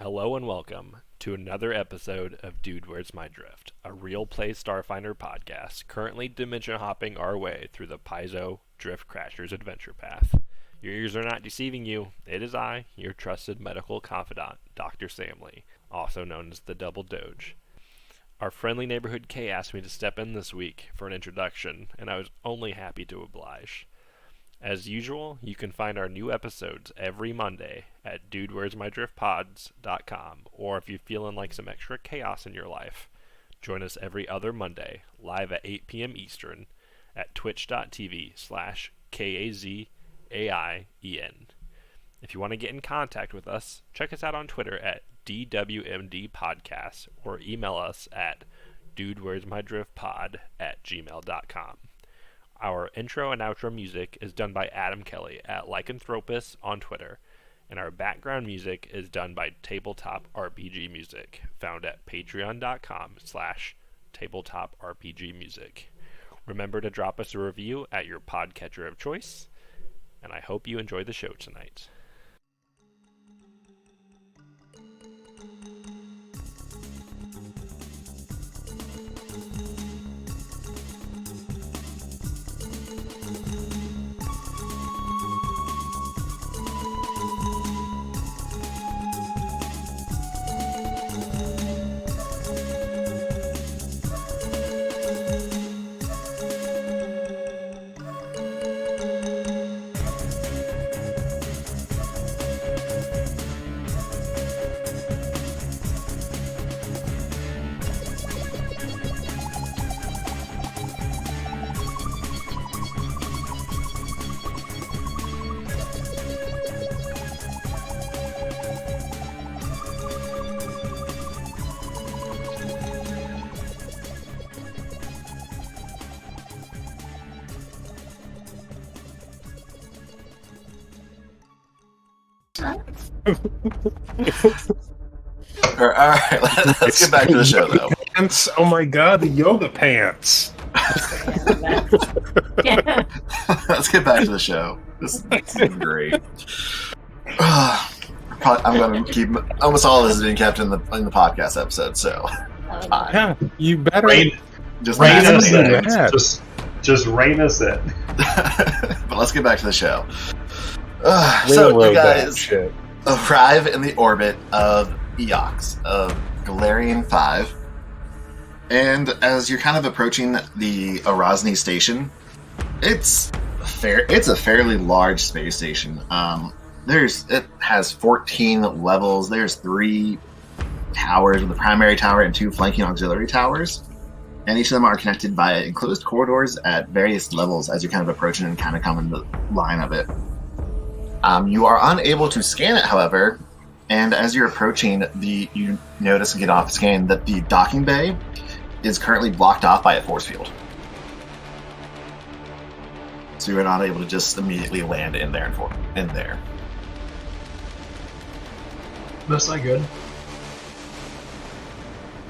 Hello and welcome to another episode of Dude, Where's My Drift, a real-play Starfinder podcast currently dimension hopping our way through the Paizo Drift Crashers adventure path. Your ears are not deceiving you. It is I, your trusted medical confidant, Dr. Samlee, also known as the DoubleDoge. Our friendly neighborhood K asked me to step in this week for an introduction, and I was only happy to oblige. As usual, you can find our new episodes every Monday at dudewhere'smydriftpods.com, or if you're feeling like some extra chaos in your life, join us every other Monday, live at 8 p.m. Eastern, at twitch.tv/KazAIEN. If you want to get in contact with us, check us out on Twitter at DWMDpodcast, or email us at dudewhere'smydriftpod@gmail.com. Our intro and outro music is done by Adam Kelly at Lycanthropus on Twitter, and our background music is done by Tabletop RPG Music, found at patreon.com/tabletop-rpg-music. Remember to drop us a review at your podcatcher of choice, and I hope you enjoy the show tonight. All right, let's get back to the show, though. Pants. Oh my god, the yoga pants. Let's get back to the show. This is great. I'm going to keep almost all of this is being kept in the podcast episode, so Yeah, you better. just Rein us in. Yeah. Just rein us in. But let's get back to the show. So you guys arrive in the orbit of Eox, of Galarian 5, and as you're kind of approaching the Arazni Station, it's a fairly large space station. It has 14 levels. There's 3 towers, with a primary tower and 2 flanking auxiliary towers, and each of them are connected by enclosed corridors at various levels as you're kind of approaching and kind of come in the line of it. You are unable to scan it, however, and as you're approaching, you notice and get off scan that the docking bay is currently blocked off by a force field. So you're not able to just immediately land in there. That's not good.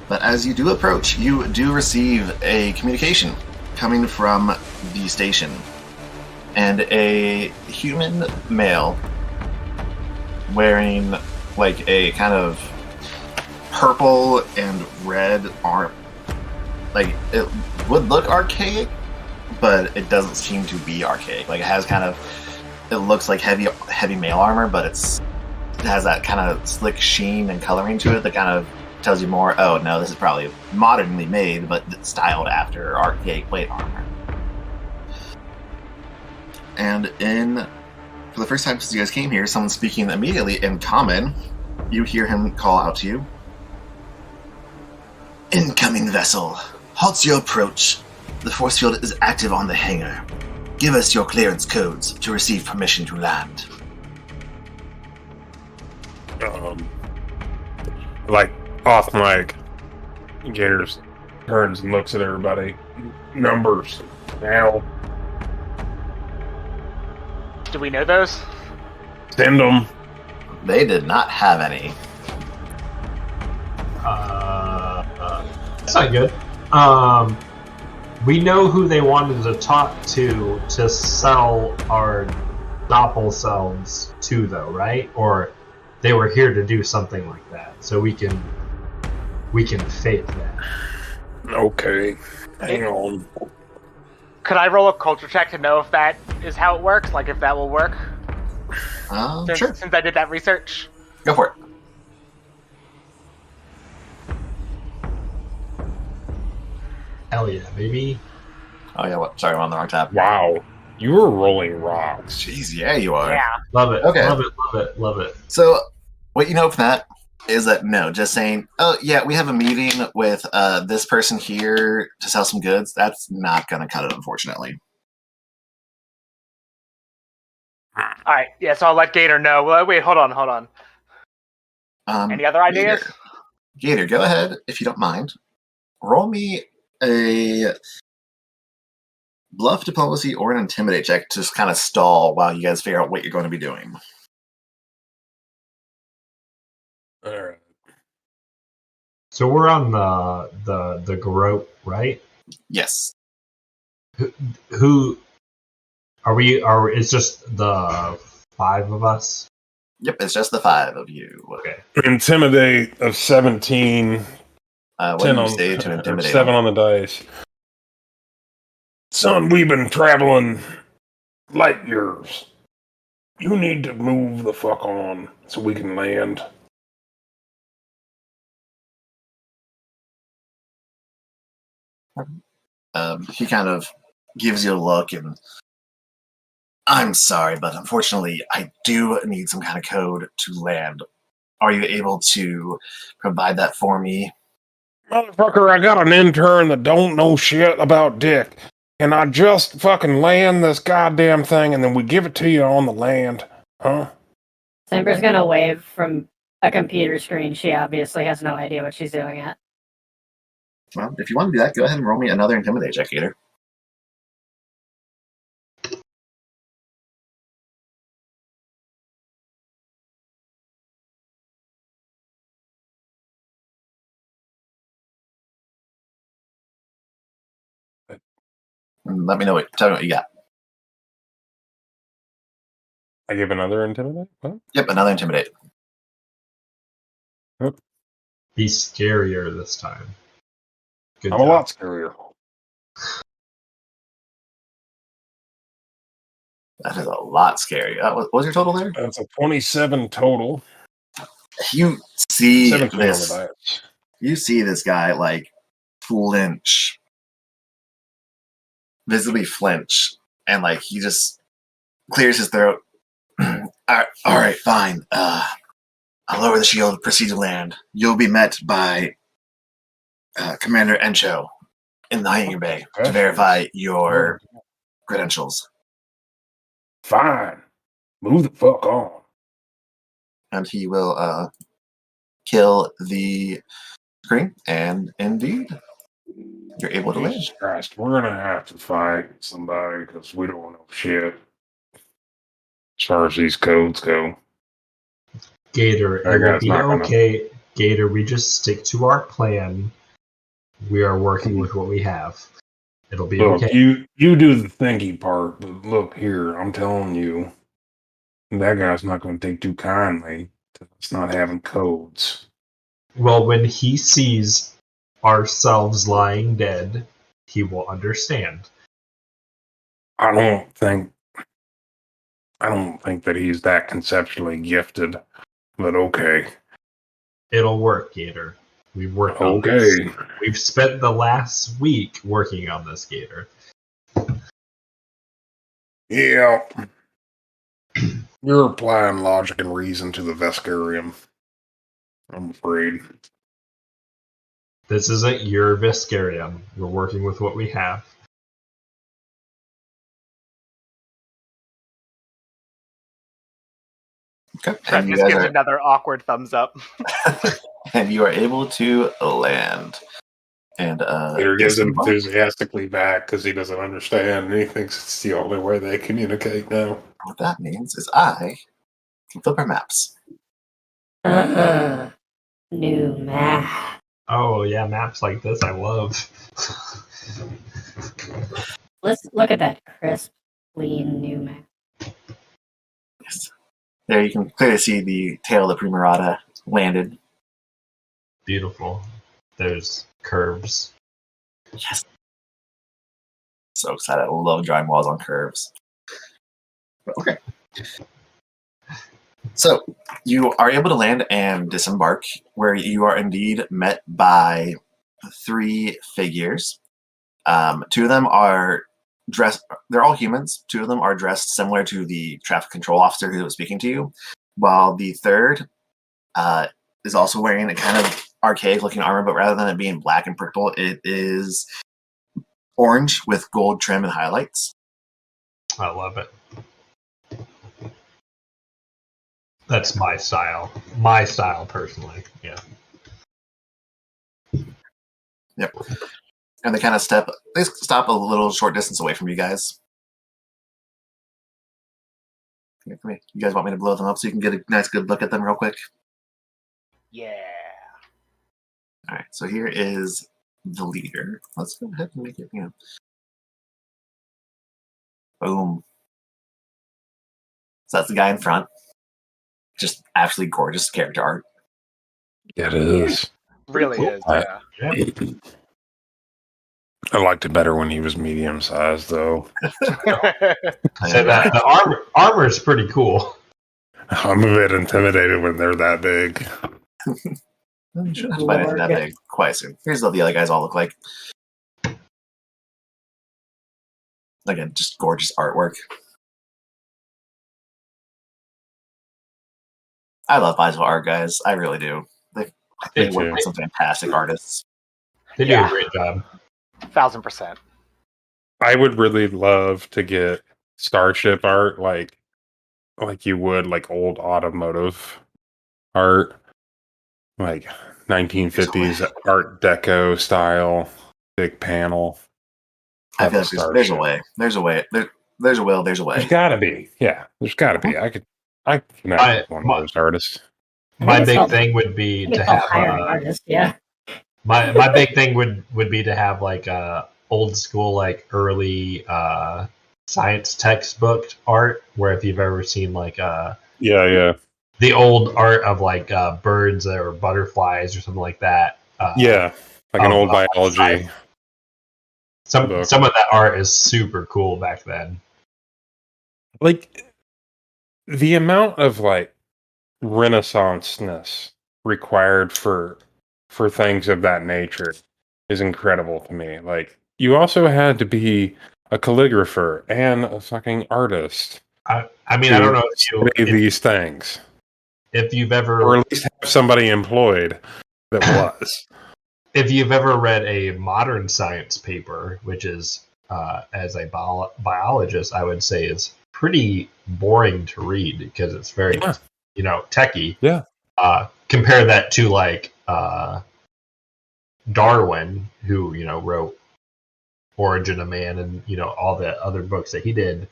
But as you do approach, you do receive a communication coming from the station. And a human male wearing like a kind of purple and red arm. Like, it would look archaic, but it doesn't seem to be archaic. Like, it looks like heavy male armor, but it has that kind of slick sheen and coloring to it that kind of tells you more, oh no, this is probably modernly made, but styled after archaic plate armor. And for the first time since you guys came here, someone speaking immediately in common, you hear him call out to you. Incoming vessel. Halt your approach. The force field is active on the hangar. Give us your clearance codes to receive permission to land. Like, off mic, Gator turns and looks at everybody. Numbers. Now. Do we know those? Send them. They did not have any. That's not good. We know who they wanted to talk to sell our doppel selves to, though, right? Or they were here to do something like that, so we can fake that. Okay, hang on. Could I roll a culture check to know if that is how it works? Like, if that will work? Sure. Since I did that research. Go for it. Hell yeah, baby. Oh yeah, what? Sorry, I'm on the wrong tab. Wow, you were rolling rocks. Jeez, yeah, you are. Yeah. Love it. Okay. Love it. So, what you know from that is that no, just saying, oh yeah, we have a meeting with this person here to sell some goods. That's not going to cut it, unfortunately. All right. Yeah. So I'll let Gator know. Well, wait. Hold on. Any other ideas? Gator, go ahead if you don't mind. Roll me a bluff, diplomacy, or an intimidate check to just kind of stall while you guys figure out what you're going to be doing. All right. So we're on the Garrote, right? Yes. Who are we? It's just the 5 of us. Yep, it's just the 5 of you. Okay. Intimidate of 17. What 10 do you on, say to intimidate? 7 on the dice. Son, we've been traveling light years. You need to move the fuck on so we can land. He kind of gives you a look and I'm sorry, but unfortunately I do need some kind of code to land. Are you able to provide that for me? Motherfucker, I got an intern that don't know shit about dick. Can I just fucking land this goddamn thing and then we give it to you on the land? Huh? Symber's gonna wave from a computer screen. She obviously has no idea what she's doing at. Well, if you want to do that, go ahead and roll me another intimidate check, Gator. And let me know tell me what you got. I give another intimidate? What? Yep, another intimidate. Be scarier this time. Good I'm job. a lot scarier. That is a lot scary. What was your total there? That's a 27 total. You see 17 on the this. dice. You see this guy like flinch, visibly flinch, and like he just clears his throat. All right, fine. I'll lower the shield, proceed to land. You'll be met by Commander Encho in the hangar bay to verify your credentials. Fine. Move the fuck on. And he will kill the screen, and indeed, you're able to land. Jesus Christ, we're gonna have to fight somebody because we don't know shit as far as these codes go. Gator, That it will guy's be not gonna- okay. Gator, we just stick to our plan. We are working with what we have. It'll be Look, okay. you do the thinky part, but look here, I'm telling you, that guy's not going to take too kindly to us not having codes. Well, when he sees ourselves lying dead, he will understand. I don't think that he's that conceptually gifted, but okay. It'll work, Gator. We've worked on this. Okay. We've spent the last week working on this, Gator. Yeah. You're applying logic and reason to the Veskarium, I'm afraid. This isn't your Veskarium. We're working with what we have. Okay. Treb just gives another awkward thumbs up. And you are able to land. And Peter gives enthusiastically back because he doesn't understand and he thinks it's the only way they communicate now. what that means is I can flip our maps. New map. Oh, yeah, maps like this I love. Let's look at that crisp, clean new map. Yes. There you can clearly see the tail of the Primarata landed. Beautiful. There's curves. Yes. So excited. I love drawing walls on curves. Okay. So you are able to land and disembark, where you are indeed met by 3 figures. 2 of them are dressed, they're all humans. 2 of them are dressed similar to the traffic control officer who was speaking to you, while the third is also wearing a kind of archaic looking armor, but rather than it being black and purple, it is orange with gold trim and highlights. I love it. That's my style. My style, personally. Yeah. Yep. And they kind of stop a little short distance away from you guys. Come here. You guys want me to blow them up so you can get a nice good look at them real quick? Yeah. All right, so here is the leader. Let's go ahead and make it, Boom. So that's the guy in front. Just absolutely gorgeous character art. Yeah, it is. Really is, yeah. I liked it better when he was medium sized, though. So the armor is pretty cool. I'm a bit intimidated when they're that big. You shouldn't have to buy anything that big quite soon. Here's what the other guys all look like. Again, just gorgeous artwork. I love Paizo art, guys. I really do. They work with some fantastic artists. They do a great job. 1000%. I would really love to get Starship art like you would like old automotive art, like 1950s Art Deco style, big panel. I feel like there's a way. There's a way. There's a will. There's a way. There's got to be. Yeah, there's got to be. I can have one of those artists. My big thing would be to have artist. Yeah. My big thing would be to have like a old school, like early science textbook art, where if you've ever seen like yeah the old art of like birds or butterflies or something like that. Like an old biology. Some of that art is super cool back then. Like the amount of like Renaissance-ness required for things of that nature is incredible to me. Like you also had to be a calligrapher and a fucking artist. I mean, I don't know if these things. If you've ever, or at least have somebody employed that was. If you've ever read a modern science paper, which is as a biologist, I would say is pretty boring to read because it's very, techie. Yeah. Compare that to like Darwin, who wrote Origin of Man and all the other books that he did.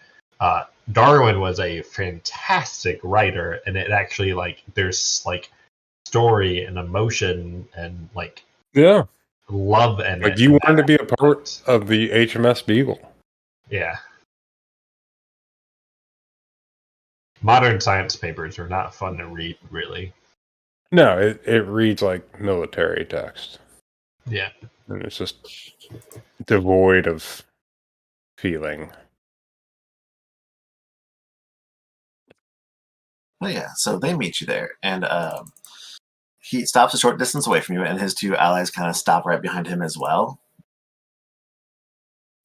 Darwin was a fantastic writer, and it actually like there's like story and emotion and like love and like you wanted to be a part of the HMS Beagle. Yeah. Modern science papers are not fun to read, really. No, it reads like military text. Yeah. And it's just devoid of feeling. Oh yeah, so they meet you there, and he stops a short distance away from you, and his 2 allies kind of stop right behind him as well.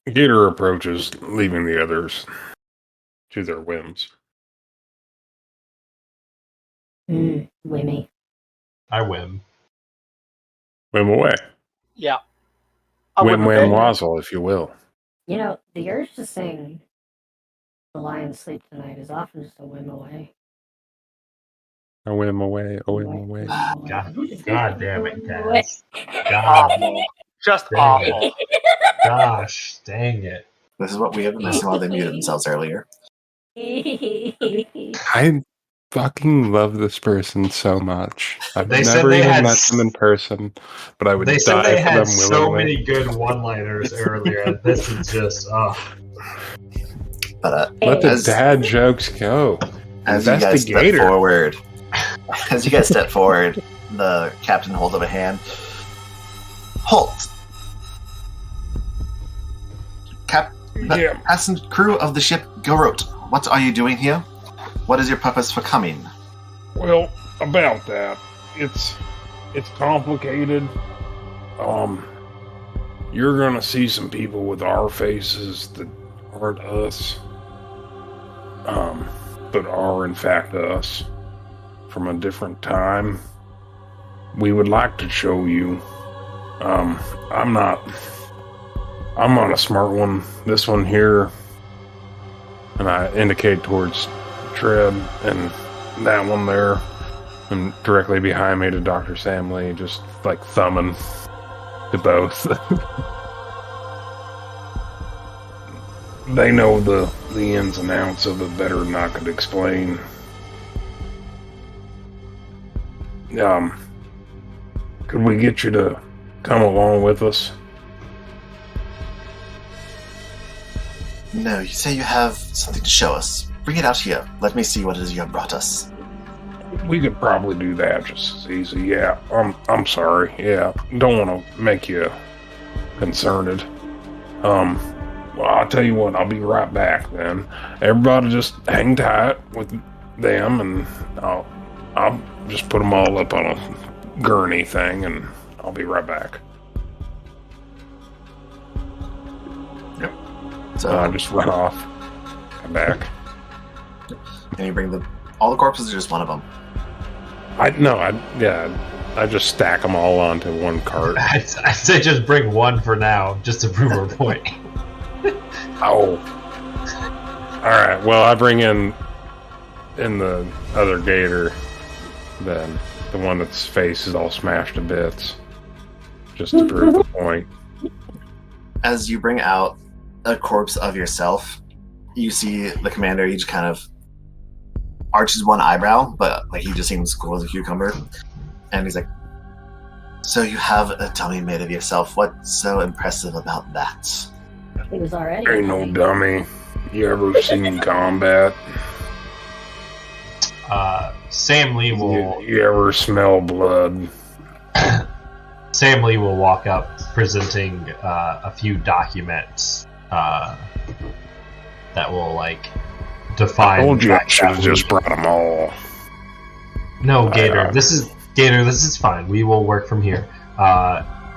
Gator approaches, leaving the others to their whims. Wimmy. I whim. Whim away. Yeah. Whim wazzle, if you will. The urge to sing The Lion Sleep Tonight is often just a whim away. A whim away, a whim away. God damn it, Kaz. Awful. Just awful. Gosh, dang it. This is what we have been missing while they muted themselves earlier. I fucking love this person so much. I've They said never they even had met them in person, but I would They said die they for had them so willingly. many good one-liners earlier. This is just, But Let the dad jokes go. As you guys step forward, the captain holds up a hand. Halt! Passenger crew of the ship Gorot, what are you doing here? What is your purpose for coming? Well, about that, it's complicated. You're gonna see some people with our faces that aren't us, but are in fact us from a different time. We would like to show you. I'm not a smart one. This one here, and I indicate towards Treb, and that one there, and directly behind me to Dr. Samlee, just like thumbing to both. They know the ins and outs of it better than I could explain. Could we get you to come along with us? No, you say you have something to show us. Bring it out here. Let me see what it is you have brought us. We could probably do that just as easy. Yeah, I'm sorry. Yeah, don't want to make you concerned. Well, I'll tell you what, I'll be right back then. Everybody just hang tight with them, and I'll just put them all up on a gurney thing, and I'll be right back. Yep. So I just run off. Come back. And you bring all the corpses, or just one of them? I just stack them all onto one cart. I say just bring one for now, just to prove our point. Oh. Alright, well, I bring in the other Gator, then. The one that's face is all smashed to bits. Just to prove the point. As you bring out a corpse of yourself, you see the commander, he just kind of arches one eyebrow, but like he just seems cool as a cucumber. And he's like, so you have a dummy made of yourself. What's so impressive about that? It was already. Ain't no dummy. You ever seen combat? Samlee will... You ever smell blood? Samlee will walk up presenting a few documents that will, like, define... I told you I should have just brought them all. No, Gator, this is fine. We will work from here.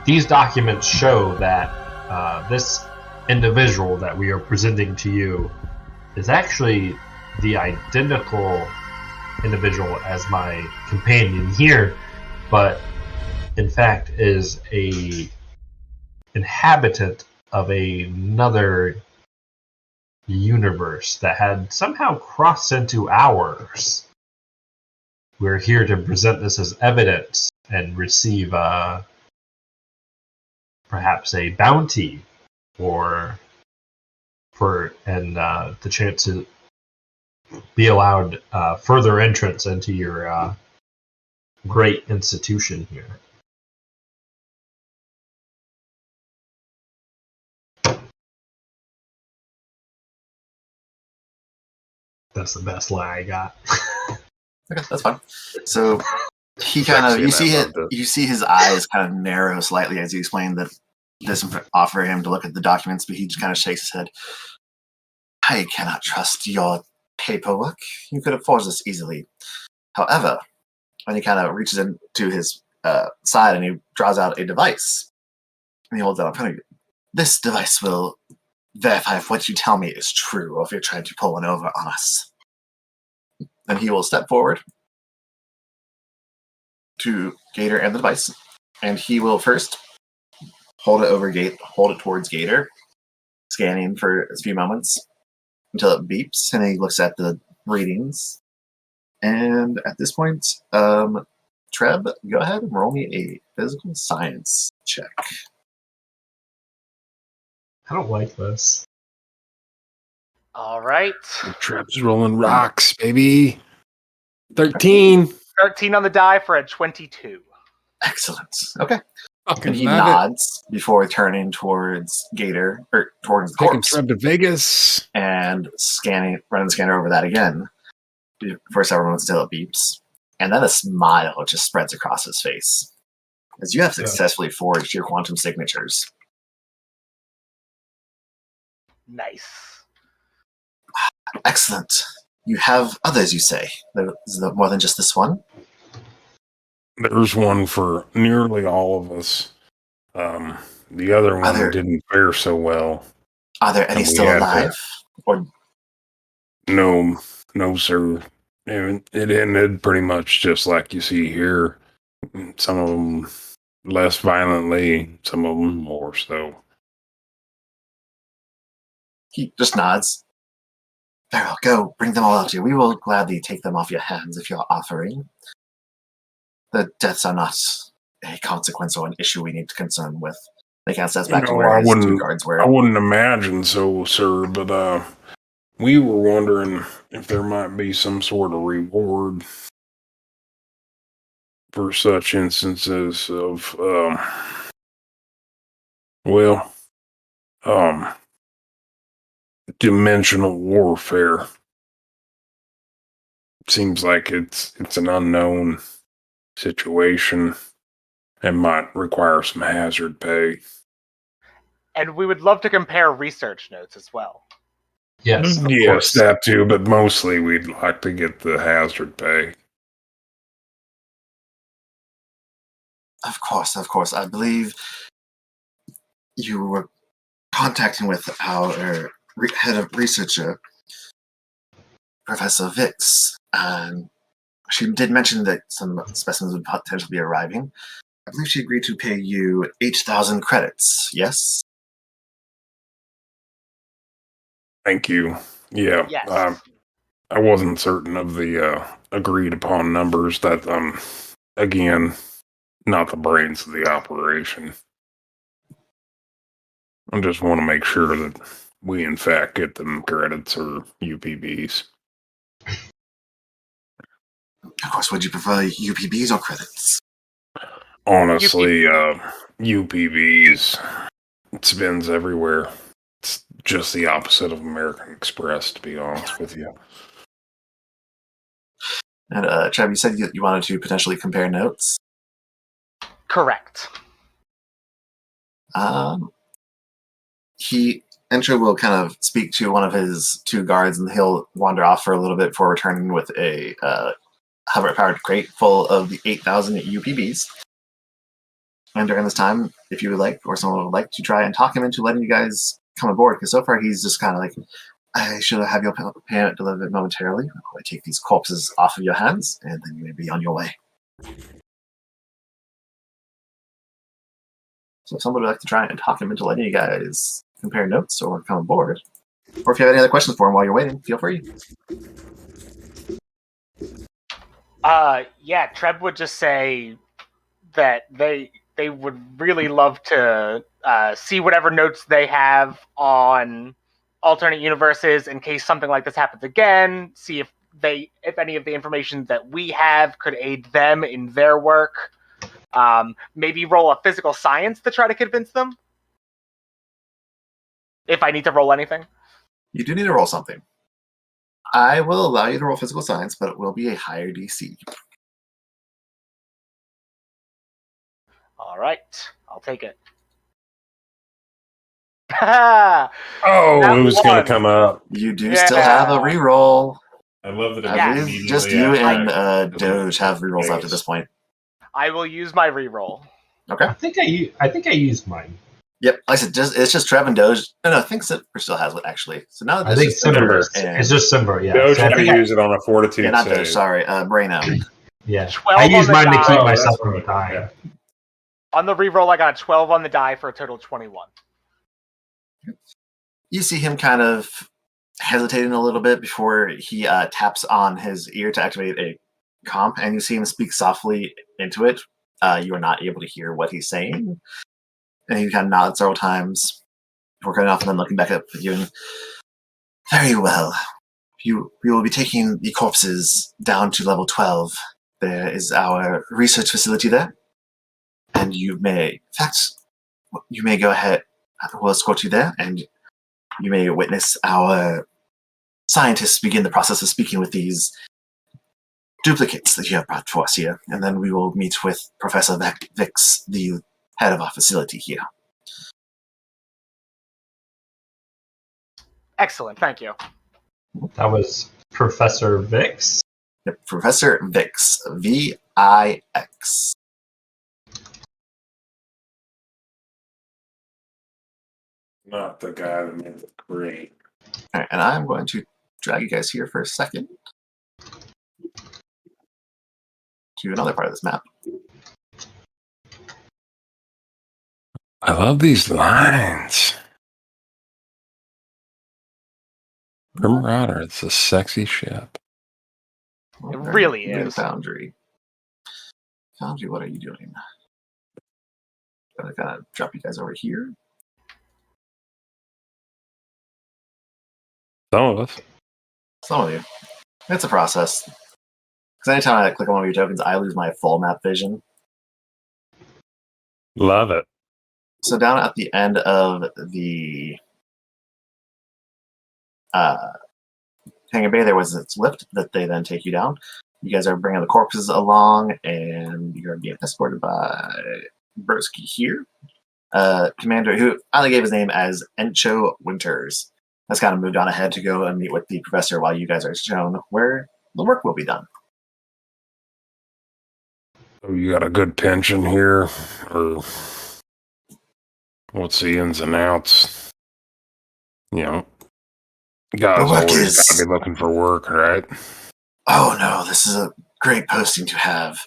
These documents show that this individual that we are presenting to you is actually the identical individual as my companion here, but in fact is a inhabitant of another universe that had somehow crossed into ours. We're here to present this as evidence and receive perhaps a bounty or the chance to be allowed further entrance into your great institution here. That's the best lie I got. Okay, that's fine. So he kind of, you see his eyes kind of narrow slightly as you explain that this offer him to look at the documents, but he just kind of shakes his head. I cannot trust your paperwork. You could have forged this easily. However, when he kind of reaches into his side and he draws out a device, and he holds it up in front of you. This device will verify if what you tell me is true, or if you're trying to pull one over on us. And he will step forward to Gator and the device, and he will first hold it towards Gator, scanning for a few moments until it beeps, and he looks at the readings. And at this point, Treb, go ahead and roll me a physical science check. I don't like this. All right. Treb's rolling rocks, baby. 13. 13 on the die for a 22. Excellent. Okay. Fucking and he nods before turning towards Gator, or towards the corpse. Taking Treb to Vegas. And running the scanner over that again. For several moments until it beeps. And then a smile just spreads across his face as you have successfully forged your quantum signatures. Nice. Excellent. You have others, you say? Is there more than just this one? There's one for nearly all of us. The other one didn't fare so well. Are there any still alive? Or No, sir. It ended pretty much just like you see here. Some of them less violently, some of them more so. He just nods. Very well, go, bring them all out to you. We will gladly take them off your hands if you're offering. The deaths are not a consequence or an issue we need to concern with. They can't step back to where his two guards were. I wouldn't imagine so, sir, but we were wondering if there might be some sort of reward for such instances of, dimensional warfare. Seems like it's an unknown situation and might require some hazard pay. And we would love to compare research notes as well. Yes, of yes, course. that too, but mostly we'd like to get the hazard pay. Of course. I believe you were contacting with our head of researcher, Professor Vix, and she did mention that some specimens would potentially be arriving. I believe she agreed to pay you 8,000 credits, yes? Thank you. Yeah, yes. I wasn't certain of the agreed upon numbers. That, again, not the brains of the operation. I just want to make sure that we, in fact, get them credits or UPBs. Of course, would you prefer UPBs or credits? Honestly, UPBs, it spins everywhere. It's just the opposite of American Express, to be honest with you. And, Treb, you said you wanted to potentially compare notes? Correct. Entro will kind of speak to one of his two guards, and he'll wander off for a little bit before returning with a hover-powered crate full of the 8,000 UPBs. And during this time, if you would like, or someone would like to try and talk him into letting you guys come aboard, because so far he's just kind of like, I should have your payment delivered momentarily. I take these corpses off of your hands, and then you may be on your way. So if someone would like to try and talk him into letting you guys compare notes or come aboard, or if you have any other questions for him while you're waiting, feel free. Yeah, Treb would just say that they would really love to see whatever notes they have on alternate universes in case something like this happens again, see if any of the information that we have could aid them in their work. Maybe roll a physical science to try to convince them. If I need to roll anything. You do need to roll something. I will allow you to roll physical science, but it will be a higher DC. All right, I'll take it. Oh, who's going to come up? You do still have a reroll. I love that. I believe just you and Doge have rerolls after this point. I will use my reroll. Okay. I think I used mine. Yep, like I said, it's just Treb and Doge. No, I think Symber still has it, actually. So now I think Symber. It's just Symber, yeah. Doge So had to use it on a fortitude yeah, not save. Doge, sorry. Braino. Yeah. I used mine to keep myself from dying. Yeah. On the reroll, I got a 12 on the die for a total of 21. You see him kind of hesitating a little bit before he taps on his ear to activate a comp, and you see him speak softly into it. You are not able to hear what he's saying. And he kind of nods several times before cutting off and then looking back up at you. And, very well. We will be taking the corpses down to level 12. There is our research facility there. And you may go ahead. We'll escort you there, and you may witness our scientists begin the process of speaking with these duplicates that you have brought to us here, and then we will meet with Professor Vix, the head of our facility here. Excellent, thank you. That was Professor Vix. Yep, Professor Vix, Vix. Not the guy that made the crate. All right, and I'm going to drag you guys here for a second to another part of this map. I love these lines. Marauder, it's a sexy ship. It really is. Foundry. Foundry, what are you doing? Gonna kind of drop you guys over here. Some of us. Some of you. It's a process. Because anytime I click on one of your tokens, I lose my full map vision. Love it. So down at the end of the hangar bay, there was this lift that they then take you down. You guys are bringing the corpses along, and you're being escorted by Broski here. Commander, who I gave his name as Encho Winters, has kind of moved on ahead to go and meet with the professor while you guys are shown where the work will be done. Oh, you got a good pension here, or what's the ins and outs? You know, guys always gotta be looking for work, right? Oh no, this is a great posting to have.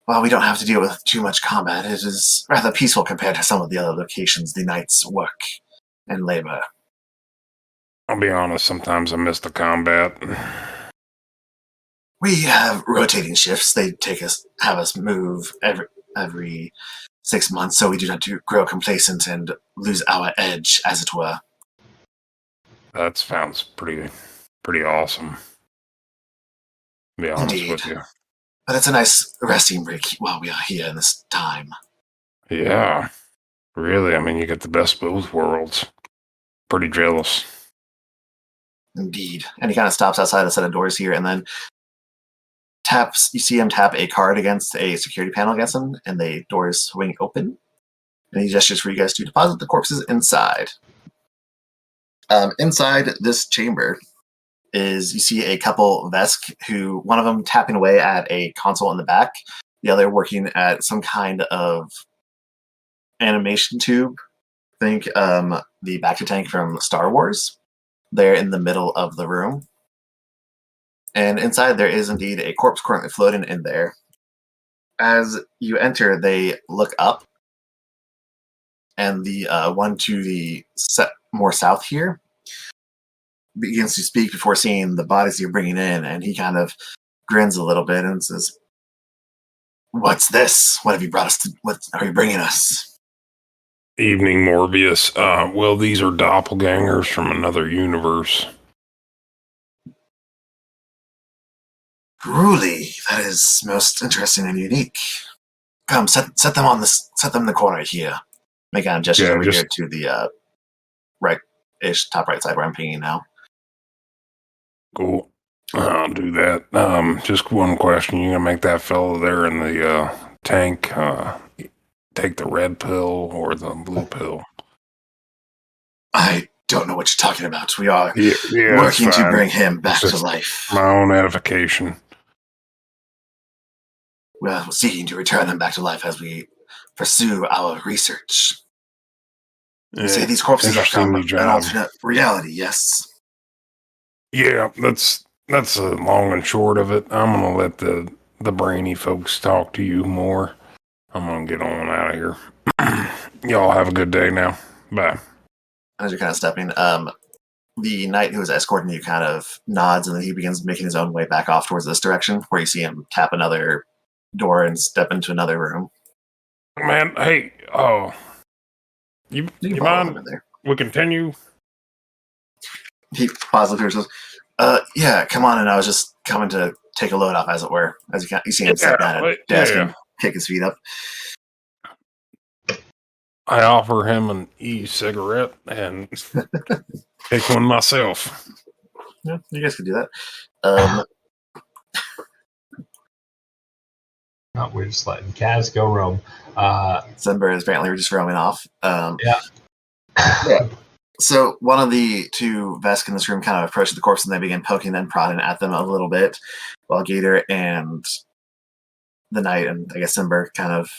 While we don't have to deal with too much combat, it is rather peaceful compared to some of the other locations the Knights work and labor. I'll be honest, sometimes I miss the combat. We have rotating shifts. They have us move every 6 months, so we do not grow complacent and lose our edge, as it were. That sounds pretty awesome. To be honest with you. But it's a nice resting break while we are here in this time. Yeah, really. I mean, you get the best of both worlds. Pretty jealous. Indeed. And he kind of stops outside a set of doors here and then you see him tap a card against a security panel against him, and the doors swing open. And he gestures for you guys to deposit the corpses inside. Inside this chamber you see a couple Vesk, who one of them tapping away at a console in the back, the other working at some kind of animation tube. Think the Bacta tank from Star Wars. They're in the middle of the room. And inside there is indeed a corpse currently floating in there. As you enter, they look up, and the one to the more south here begins to speak before seeing the bodies you're bringing in, and he kind of grins a little bit and says, "What's this? What have you brought us to? What are you bringing us?" Evening, Morbius. Well, these are doppelgangers from another universe. Truly, that is most interesting and unique. Come, set them in the corner here. Make a gesture over here to the right-ish, top right side where I'm pinging now. Cool. I'll do that. Just one question. You gonna make that fellow there in the tank take the red pill or the blue pill? I don't know what you're talking about. We are working to bring him back to life. My own edification. We're seeking to return them back to life as we pursue our research. You say these corpses are from an alternate reality, yes? Yeah, that's the long and short of it. I'm gonna let the brainy folks talk to you more. I'm gonna get on out of here. Y'all have a good day now. Bye. As you're kind of stepping, the knight who is escorting you kind of nods, and then he begins making his own way back off towards this direction, where you see him tap another door and step into another room. Man, hey, you mind? We continue. He pauses and says, "Yeah, come on." And I was just coming to take a load off, as it were. As you see him step down at desk and kick his feet up. I offer him an e-cigarette and take one myself. Yeah, you guys could do that. No, we're just letting Kaz go roam. Symber is apparently just roaming off. Yeah. So one of the two Vesk in this room kind of approached the corpse and they begin poking and prodding at them a little bit, while Gator and the Knight and I guess Symber kind of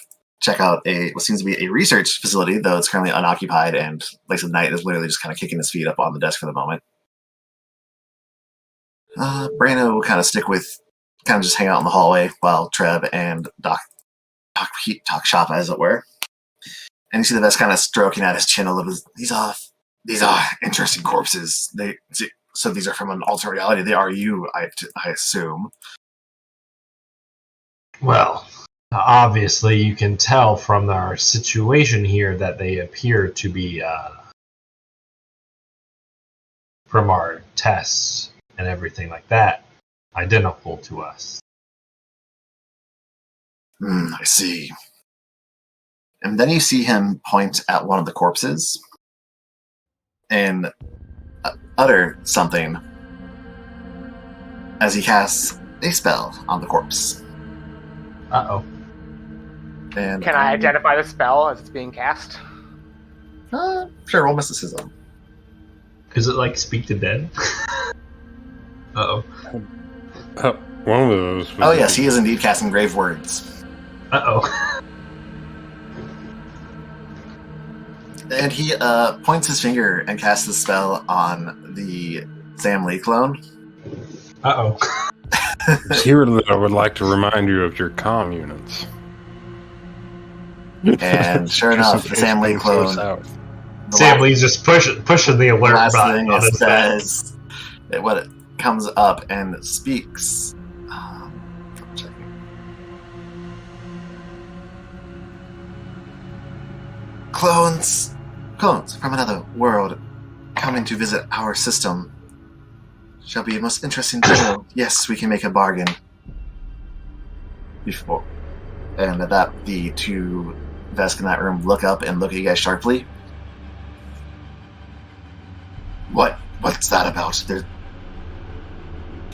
check out what seems to be a research facility, though it's currently unoccupied, and like I said, the Knight is literally just kind of kicking his feet up on the desk for the moment. Brano will kind of stick with, kind of just hang out in the hallway while Treb and Doc talk shop, as it were. And you see the Vesk kind of stroking at his chin a little bit. These are interesting corpses. So these are from an alternate reality. They are you, I assume. Well, obviously you can tell from our situation here that they appear to be, from our tests and everything like that, identical to us. I see. And then you see him point at one of the corpses and utter something as he casts a spell on the corpse. Uh-oh. And Can I identify the spell as it's being cast? Sure, roll mysticism. Is it like speak to dead? Uh-oh. Oh, one of those. Oh yes, he is indeed casting grave words. Uh-oh. And he points his finger and casts the spell on the Samlee clone. Uh-oh. Here that I would like to remind you of your comm units. And sure enough, the Samlee clone. Samlee's just pushing the alert last button thing on it his back. says, what it comes up and speaks. Checking. Clones from another world coming to visit our system. Shall be a most interesting deal. Yes, we can make a bargain. Before. And at that, the two Vesk in that room look up and look at you guys sharply. What's that about?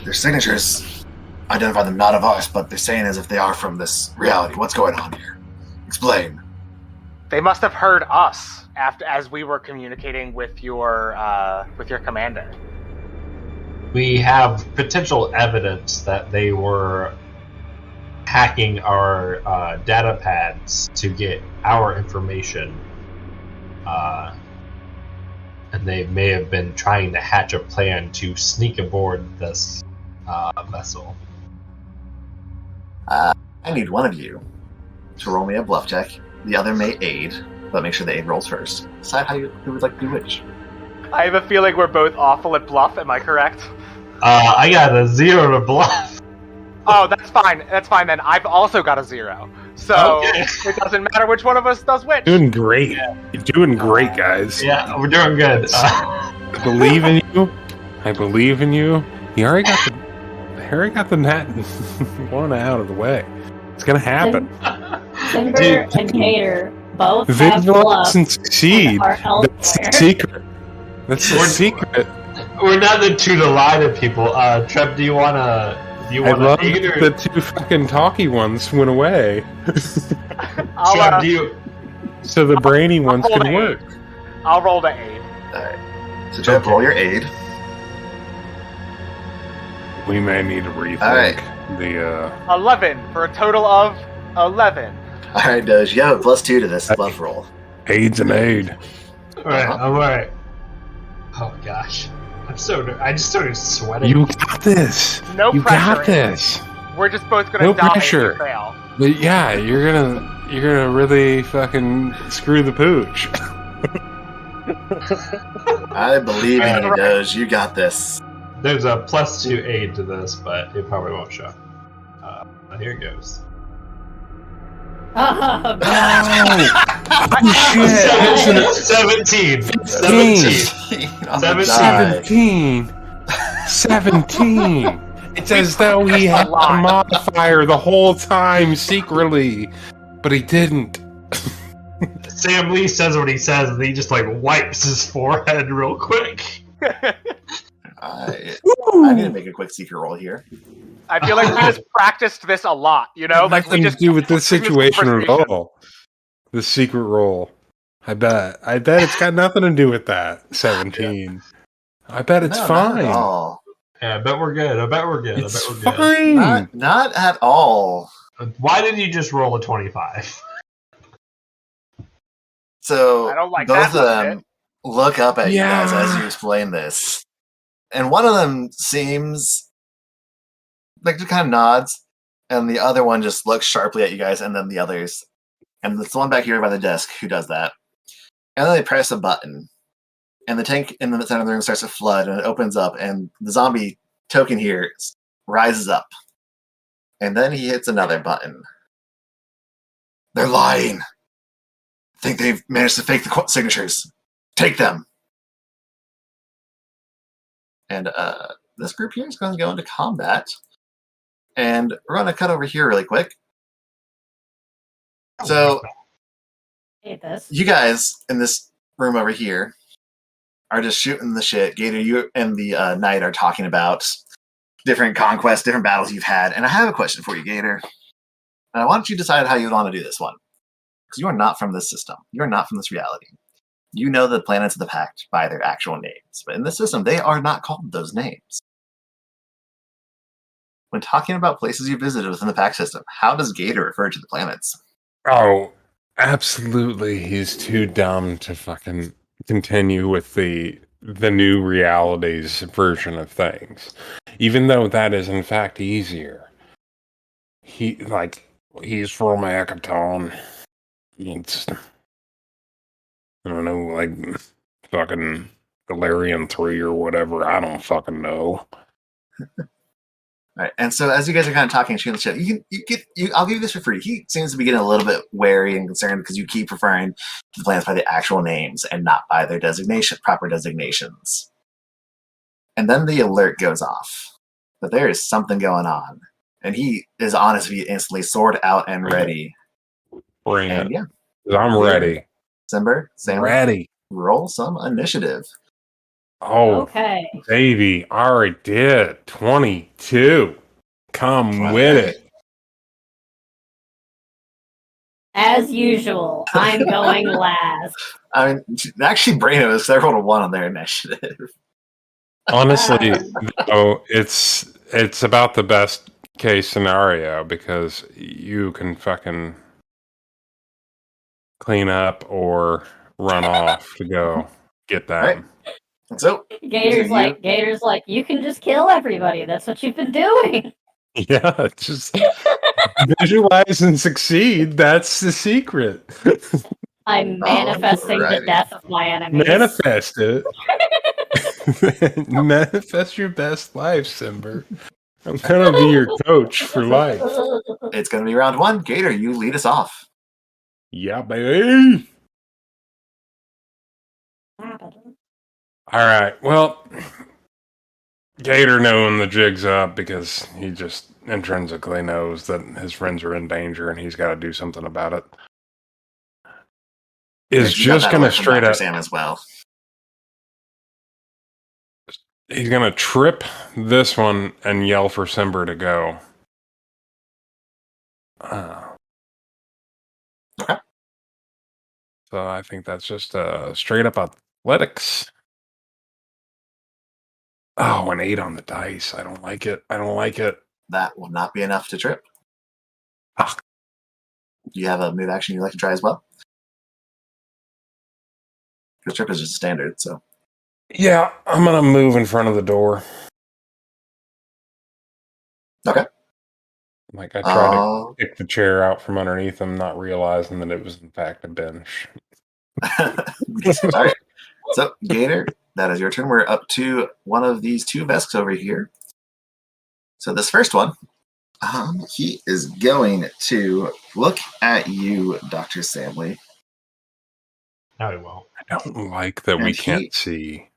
Their signatures identify them not of us, but they're saying as if they are from this reality. What's going on here? Explain. They must have heard us as we were communicating with your commander. We have potential evidence that they were hacking our data pads to get our information. And they may have been trying to hatch a plan to sneak aboard this vessel. I need one of you to roll me a bluff check. The other may aid, but make sure the aid rolls first. Decide who would like to do which. I have a feeling we're both awful at bluff, am I correct? I got a 0 to bluff. Oh, that's fine. That's fine then. I've also got a 0. So Okay. It doesn't matter which one of us does which. Doing great. Yeah. You're doing great, guys. Yeah, we're doing good. I believe in you. I believe in you. You already got the net one out of the way. It's gonna happen. Symber and Gator both have Vigilance bluff and succeed. are That's the elsewhere. secret. That's the secret. We're not the two to lie to people. Treb, do you want to I love aid that or... the two fucking talky ones went away. I'll, Treb, do you... So the brainy ones roll can to work. aid. I'll roll to aid. Alright. So Treb, roll your aid. We may need to rethink Alright. the 11 for a total of 11. Alright, Doge, you have a +2 to this bluff roll. aids and aid. Alright, I'm alright. Oh gosh. I just started sweating. You got this. No You pressure. got this. We're just both gonna No die pressure. if we fail. But yeah, you're gonna really fucking screw the pooch. I believe in you, Doge. You got this. There's a +2 aid to this, but it probably won't show. Here it goes. Oh, God. Oh shit! 17. 17. I'm gonna die. 17. It's as though he had a modifier the whole time secretly, but he didn't. Samlee says what he says, and he just like wipes his forehead real quick. I need to make a quick secret roll here. I feel like we just practiced this a lot, you know? Like we nothing just to do with this situation at conversation. all. The secret roll. I bet it's got nothing to do with that. 17. I bet it's No, fine. not at all. Yeah, I bet we're good. It's fine. Not at all. Why didn't you just roll a 25? So I don't like both that of one them look up at you guys as Yeah. you explain this. And one of them seems like just kind of nods, and the other one just looks sharply at you guys, and then the others. And it's the one back here by the desk who does that. And then they press a button, and the tank in the center of the room starts to flood, and it opens up, and the zombie token here rises up. And then he hits another button. They're lying. Think they've managed to fake the signatures. Take them. And this group here is going to go into combat. And we're going to cut over here really quick. So, Hate this. you guys in this room over here are just shooting the shit. Gator, you and the knight are talking about different conquests, different battles you've had. And I have a question for you, Gator. And I want you to decide how you want to do this one. Because you are not from this system. You are not from this reality. You know the planets of the Pact by their actual names. But in this system, they are not called those names. When talking about places you visited within the Pact system, how does Gator refer to the planets? Oh, absolutely. He's too dumb to fucking continue with the new reality's version of things. Even though that is in fact easier. He's from Akaton. It's, I don't know, like fucking Galarian 3 or whatever. I don't fucking know. Right. And so as you guys are kind of talking, shooting the shit, I'll give you this for free. He seems to be getting a little bit wary and concerned because you keep referring to the planets by the actual names and not by their proper designations. And then the alert goes off. But there is something going on. And he is on his feet instantly, sword out and ready. Bring And it. yeah. I'm ready. Symber, Sam, Ready. roll some initiative. Oh, Okay. baby. I already did. 22. Come with it. As usual, I'm going last. I mean, actually, Braino is I rolled a 1 on their initiative. Honestly, though, it's about the best case scenario because you can fucking clean up or run off to go get that. Right. So Gator's like, you can just kill everybody. That's what you've been doing. Yeah, just visualize and succeed. That's the secret. I'm manifesting the Alrighty. death of my enemies. Manifest it. Manifest your best life, Symber. I'm gonna be your coach for life. It's going to be round 1. Gator, you lead us off. Yeah, baby. All right. Well, Gator knowing the jig's up because he just intrinsically knows that his friends are in danger and he's got to do something about it. Is You got just that going to alert from straight Dr. up. Sam as well. He's going to trip this one and yell for Symber to go. Okay. So I think that's just straight up athletics. Oh, an 8 on the dice. I don't like it. That will not be enough to trip. Ah. Do you have a move action you'd like to try as well? Because trip is just standard, so. Yeah, I'm going to move in front of the door. Okay. Like I tried to kick the chair out from underneath him, not realizing that it was in fact a bench. All right. So, Gator, that is your turn. We're up to one of these 2 Vesks over here. So this first one, he is going to look at you, Dr. Samlee. No, he won't. I don't like that we can't see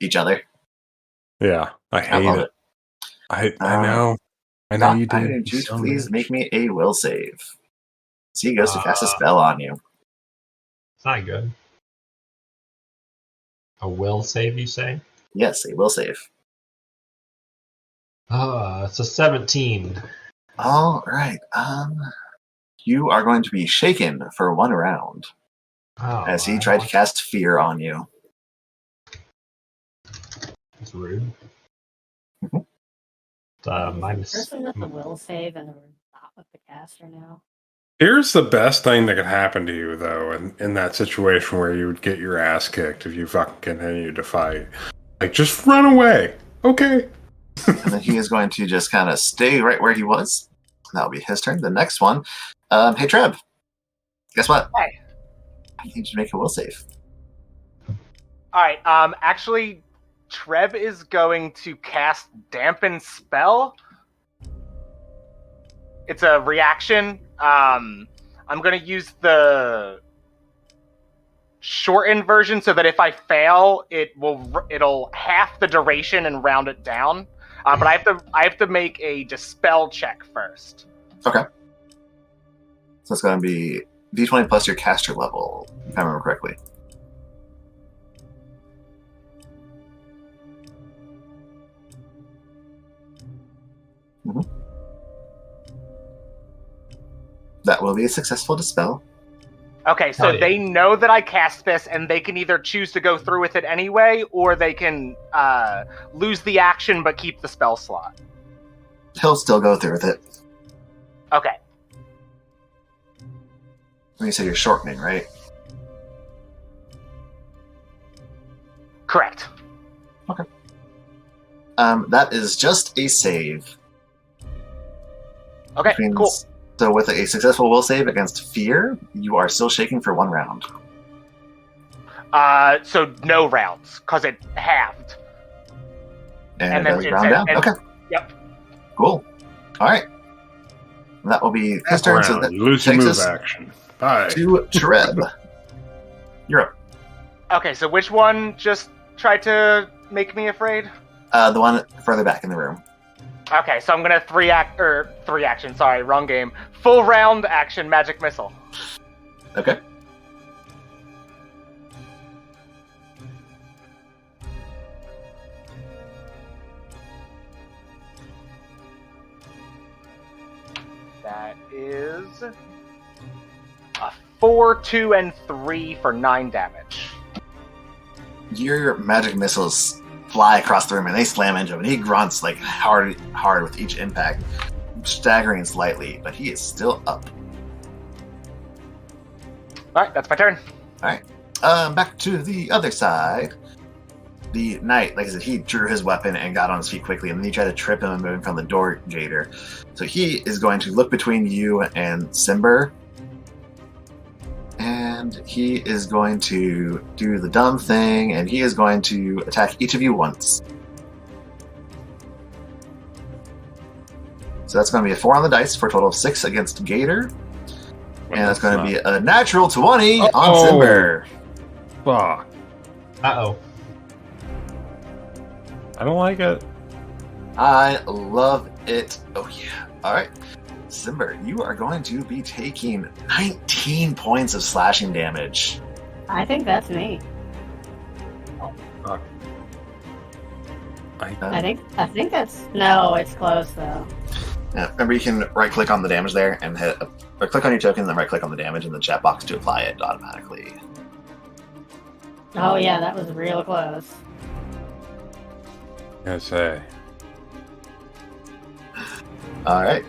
each other. Yeah, I hate it. I know. I know you do. Would you please make me a will save? So he goes to cast a spell on you. It's not good. A will save, you say? Yes, a will save. It's a 17. All right. You are going to be shaken for 1 round as he tried to cast fear on you. That's rude. Minus. Person with the will save and we're not with the caster now. Here's the best thing that could happen to you, though, in that situation where you would get your ass kicked if you fucking continue to fight. Like, just run away. Okay. And then he is going to just kind of stay right where he was. That'll be his turn. The next one. Hey, Treb. Guess what? Hey. I need you to make a will save. Alright, actually, Treb is going to cast Dampen Spell. It's a reaction. I'm going to use the shortened version so that if I fail, it'll half the duration and round it down. But I have to make a dispel check first. Okay. So it's going to be D20 plus your caster level, if I remember correctly. Mm-hmm. That will be a successful dispel. Okay, so they know that I cast this, and they can either choose to go through with it anyway, or they can lose the action but keep the spell slot. He'll still go through with it. Okay. When you say you're shortening, right? Correct. Okay. That is just a save. Okay, cool. So with a successful will save against fear, you are still shaking for 1 round. So no rounds, because it halved. And then it round down? Okay. Yep. Cool. Alright. That will be his turn. So that lose your move action. Bye. To Treb. You're up. Okay, so which one just tried to make me afraid? The one further back in the room. Okay, so I'm gonna 3 action, sorry, wrong game. Full round action magic missile. Okay. That is a 4, 2, and 3 for 9 damage. Your magic missiles fly across the room and they slam into him, and he grunts like hard with each impact, staggering slightly, but he is still up. Alright, that's my turn. Alright. Back to the other side. The knight, like I said, he drew his weapon and got on his feet quickly, and then he tried to trip him and move him from the door, Gator. So he is going to look between you and Symber, and he is going to do the dumb thing, and he is going to attack each of you once. So that's going to be a 4 on the dice for a total of 6 against Gator. And that's going to be a natural 20 on Symber. Fuck. Uh-oh. I don't like it. I love it. Oh, yeah. All right. Symber, you are going to be taking 19 points of slashing damage. I think that's me. Fuck. I think that's... No, it's close, though. Yeah, remember, you can right-click on the damage there and hit... Or click on your token and then right-click on the damage in the chat box to apply it automatically. Oh, yeah, that was real close. Yes, All right.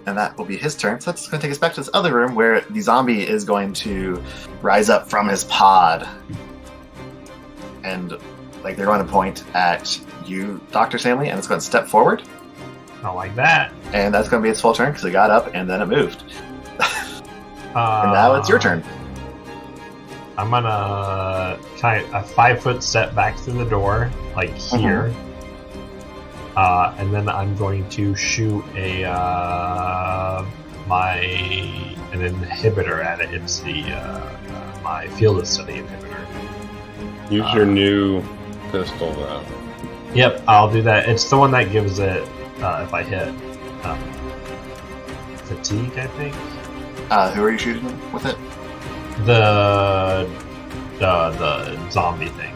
And that will be his turn. So that's going to take us back to this other room where the zombie is going to rise up from his pod. And like they're going to point at you, Dr. Samlee, and it's going to step forward. Not like that. And that's going to be its full turn because it got up and then it moved. And now it's your turn. I'm going to try a 5-foot step back to the door, like here. Mm-hmm. And then I'm going to shoot an inhibitor at it. It's my field of study inhibitor. Use your new pistol, though. Yep, I'll do that. It's the one that gives it, if I hit, fatigue, I think. Who are you shooting with it? The zombie thing.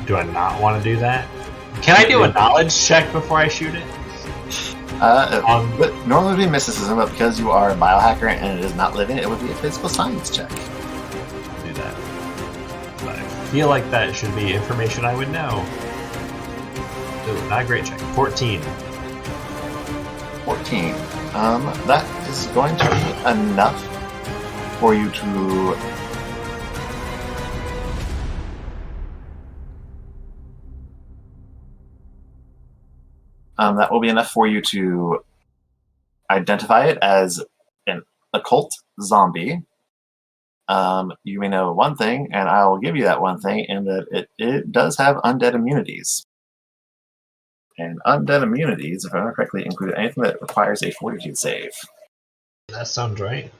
Do I not want to do that? Can I do a knowledge check before I shoot it? But normally it would be mysticism, but because you are a biohacker and it is not living, it would be a physical science check. I'll do that. But I feel like that should be information I would know. Ooh, not a great check. 14. 14. That is going to be enough for you to... that will be enough for you to identify it as an occult zombie. You may know one thing, and I will give you that one thing, in that it does have undead immunities. And undead immunities, if I remember correctly, include anything that requires a fortitude save. That sounds right.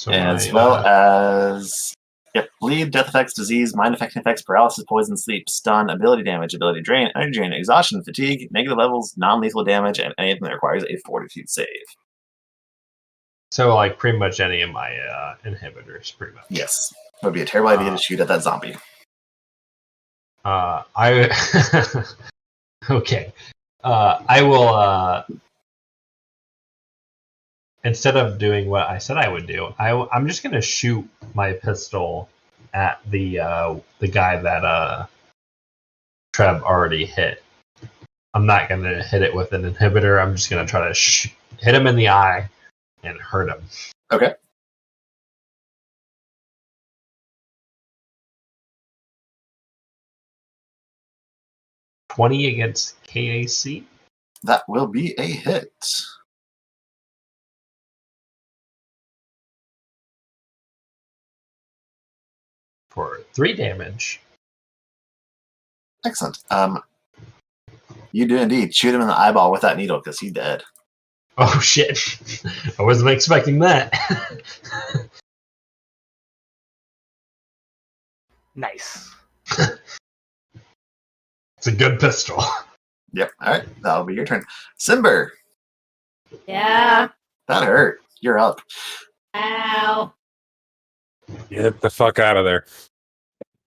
As well as bleed, death effects, disease, mind affecting effects, paralysis, poison, sleep, stun, ability damage, ability drain, energy drain, exhaustion, fatigue, negative levels, non-lethal damage, and anything that requires a fortitude save. So, like, pretty much any of my inhibitors, pretty much. Yes. It would be a terrible idea to shoot at that zombie. Okay. I will, instead of doing what I said I would do, I'm just going to shoot my pistol at the guy that Treb already hit. I'm not going to hit it with an inhibitor. I'm just going to try to hit him in the eye and hurt him. Okay. $20 against KAC. That will be a hit. For 3 damage. Excellent. You do indeed shoot him in the eyeball with that needle because he's dead. Oh shit! I wasn't expecting that. Nice. It's a good pistol. Yep. All right. That'll be your turn. Symber. Yeah. That hurt. You're up. Ow. Get the fuck out of there.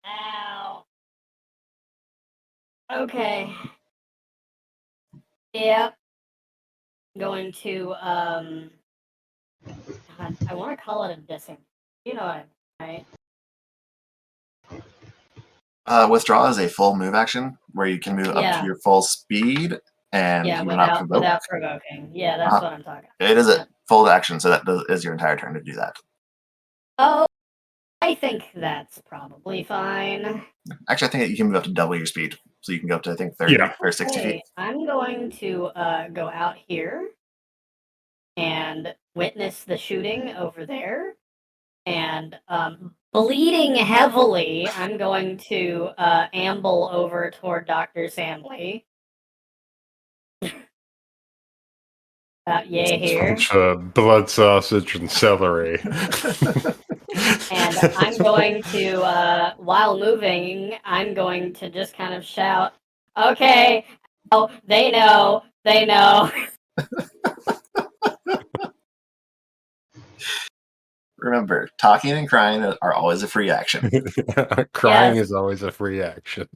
Ow. Okay. Yep. Going to God, I want to call it a dissing. You know what I mean, right? Withdraw is a full move action where you can move up to your full speed and you will not provoke. Without provoking. Yeah, that's what I'm talking about. It is a full action, so that is your entire turn to do that. Oh, I think that's probably fine. Actually, I think you can move up to double your speed. So you can go up to, I think, 30 or 60 feet. I'm going to go out here and witness the shooting over there. And bleeding heavily, I'm going to amble over toward Dr. Samlee. Yay here. Bunch of blood sausage and celery. And I'm going to, while moving, I'm going to just kind of shout, okay, oh, they know. Remember, talking and crying are always a free action. Crying is always a free action.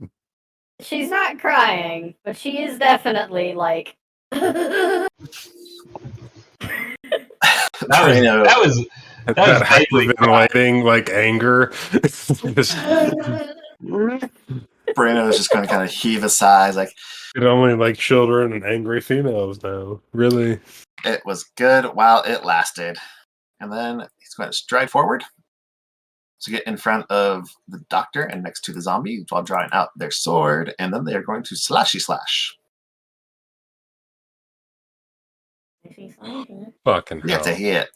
She's not crying, but she is definitely like... That was hyperventilating, like anger. Brano is just going to kind of heave a sigh, like it only like children and angry females now. Really, it was good while it lasted, and then he's going to stride forward to get in front of the doctor and next to the zombie while drawing out their sword, and then they are going to slashy slash. Fucking hell. You have to hit.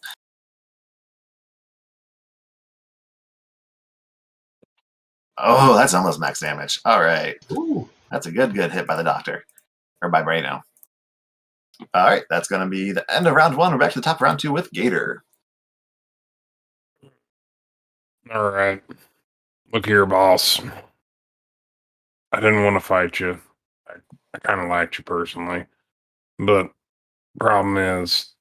Oh, that's almost max damage. All right. Ooh. That's a good hit by the doctor. Or by Brano. All right, that's going to be the end of round 1. We're back to the top of round 2 with Gator. All right. Look here, boss. I didn't want to fight you. I kind of liked you personally. But problem is,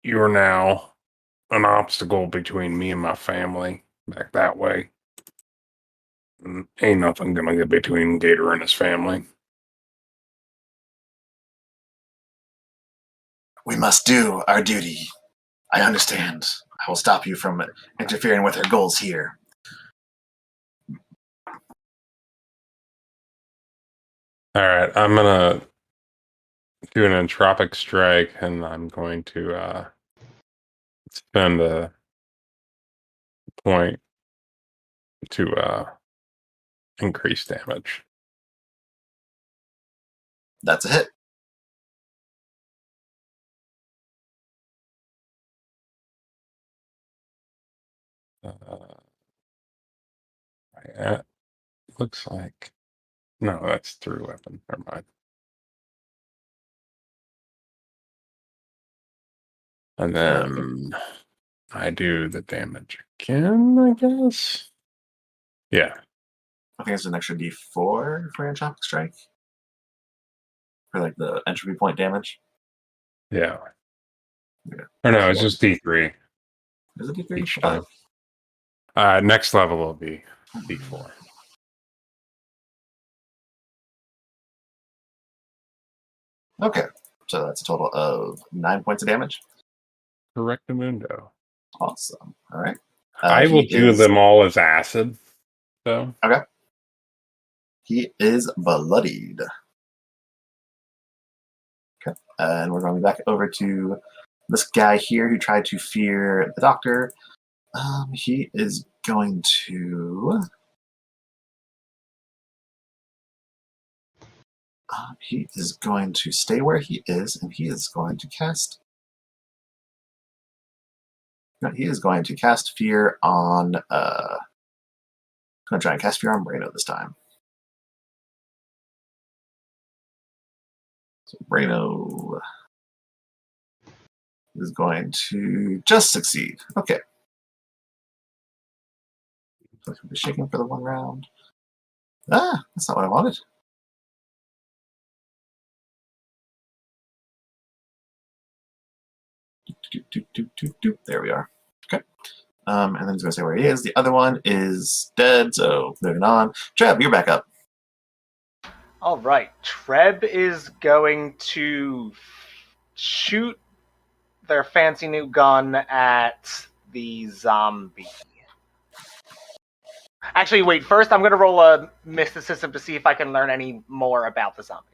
you're now an obstacle between me and my family back that way. Ain't nothing gonna get between Gator and his family. We must do our duty. I understand. I will stop you from interfering with our goals here. All right, I'm gonna do an entropic strike, and I'm going to spend a point to increase damage. That's a hit. Looks like no, that's through weapon. Never mind. And then I do the damage again, I guess. Yeah. I think it's an extra D4 for your Entropic Strike. For like the entropy point damage. Yeah. Or no, it's just D3. Is it D3? Each time. Next level will be D4. Okay. So that's a total of 9 points of damage. Correctamundo. Awesome. All right. I will do them all as acid, though. Okay. He is bloodied. Okay. And we're going to be back over to this guy here who tried to fear the doctor. He is going to... he is going to stay where he is, and he is going to cast... No, he is going to cast Fear on... going to try and cast Fear on Brano this time. So Brano is going to just succeed. Okay. So he'll be shaking for the one round. Ah, that's not what I wanted. There we are. Okay. And then he's going to say where he is. The other one is dead, so moving on. Treb, you're back up. All right. Treb is going to shoot their fancy new gun at the zombie. Actually, wait. First, I'm going to roll a mysticism to see if I can learn any more about the zombie.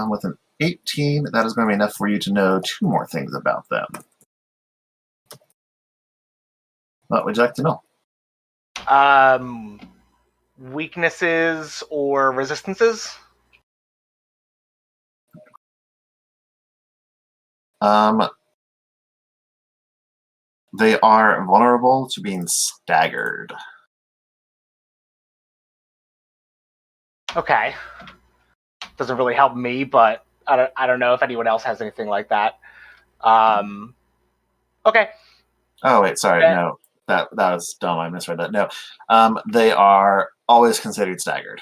With an 18, that is going to be enough for you to know 2 more things about them. What would you like to know? Weaknesses or resistances? They are vulnerable to being staggered. Okay. Doesn't really help me, but I don't know if anyone else has anything like that. Okay. Oh wait, sorry, no, that was dumb. I misread that. No, they are always considered staggered,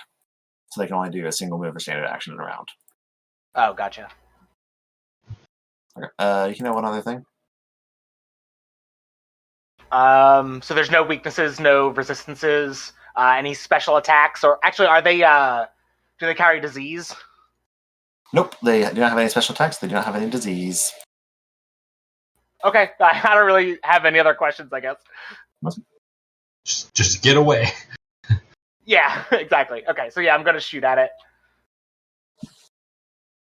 so they can only do a single move or standard action in a round. Oh, gotcha. Okay. You know one other thing? So there's no weaknesses, no resistances, any special attacks, or actually, are they? Do they carry disease? Nope, they do not have any special attacks. They do not have any disease. Okay, I don't really have any other questions, I guess. Just get away. Yeah, exactly. Okay, so yeah, I'm gonna shoot at it.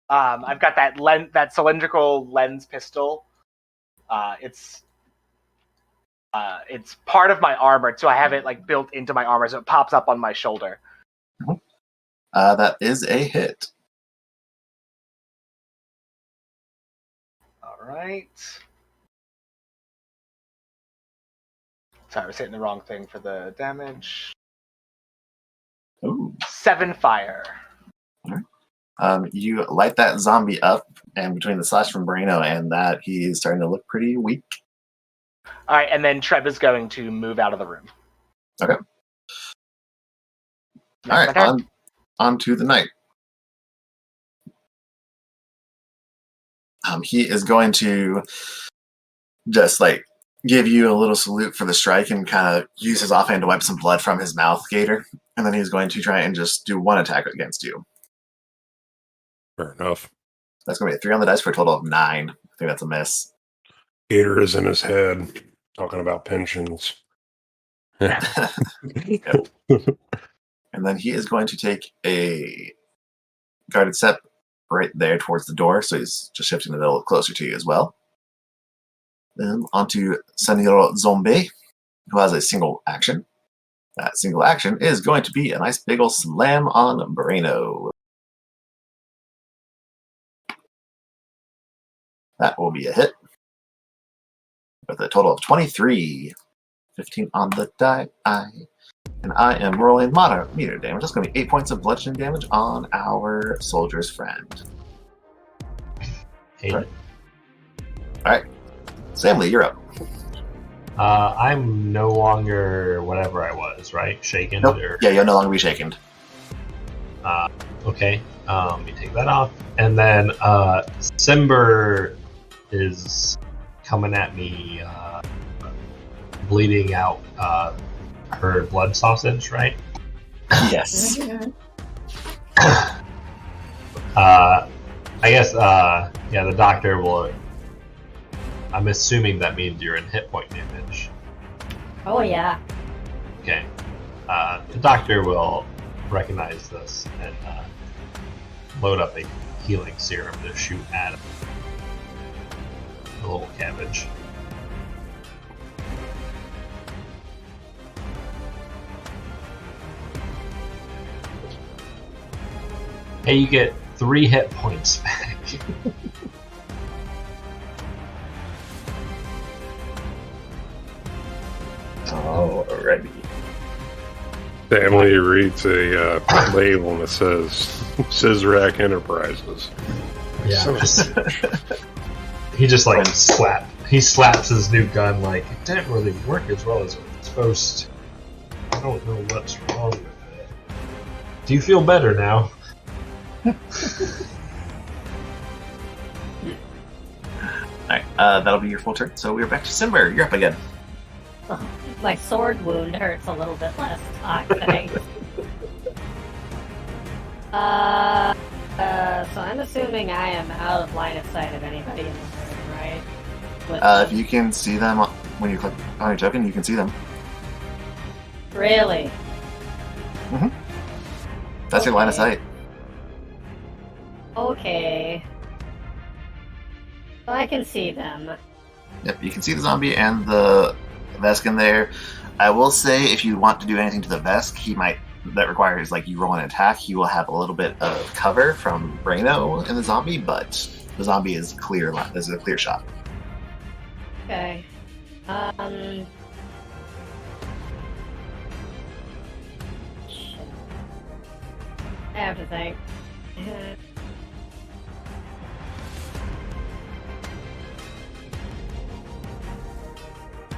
I've got that cylindrical lens pistol. It's part of my armor, so I have it like built into my armor, so it pops up on my shoulder. That is a hit. All right. Sorry, I was hitting the wrong thing for the damage. Ooh. 7 fire. You light that zombie up, and between the slash from Brano and that, he's starting to look pretty weak. All right, and then Treb is going to move out of the room. Okay. All right, on to the knight. He is going to just like give you a little salute for the strike and kind of use his offhand to wipe some blood from his mouth, Gator. And then he's going to try and just do one attack against you. Fair enough. That's going to be a 3 on the dice for a total of 9. I think that's a miss. Gator is in his head talking about pensions. Yep. And then he is going to take a guarded step right there towards the door, so he's just shifting a little closer to you as well. Then onto Senor Zombie, who has a single action. That single action is going to be a nice big ol' slam on Brano. That will be a hit with a total of 23. 15 on the die. And I am rolling moderate meter damage. That's going to be 8 points of bludgeoning damage on our soldier's friend. Hey. All right. Samlee, you're up. I'm no longer whatever I was, right? Shaken? Nope. Or... Yeah, you'll no longer be shaken. Okay. Let me take that off. And then Symber is coming at me, bleeding out her blood sausage, right? Yes. I guess, the doctor will... I'm assuming that means you're in hit point damage. Oh, yeah. Okay. The doctor will recognize this and load up a healing serum to shoot at him. A little cabbage. Hey, you get 3 hit points back. Alrighty. Samlee reads a label and it says Scisrack Enterprises. Yeah. He just like He slaps his new gun like it didn't really work as well as it was supposed to. I don't know what's wrong with it. Do you feel better now? Alright, that'll be your full turn. So we're back to Symber. You're up again. Oh, my sword wound hurts a little bit less. Thanks. So I'm assuming I am out of line of sight of anybody in this room, right? If you can see them when you click on your token, you can see them. Really? Mm-hmm. That's your line of sight. Okay. So I can see them. Yep, you can see the zombie and the Vesk in there. I will say, if you want to do anything to the Vesk, that requires like you roll an attack. He will have a little bit of cover from Brano and the zombie, but the zombie is clear. This is a clear shot. Okay. Shit. I have to think.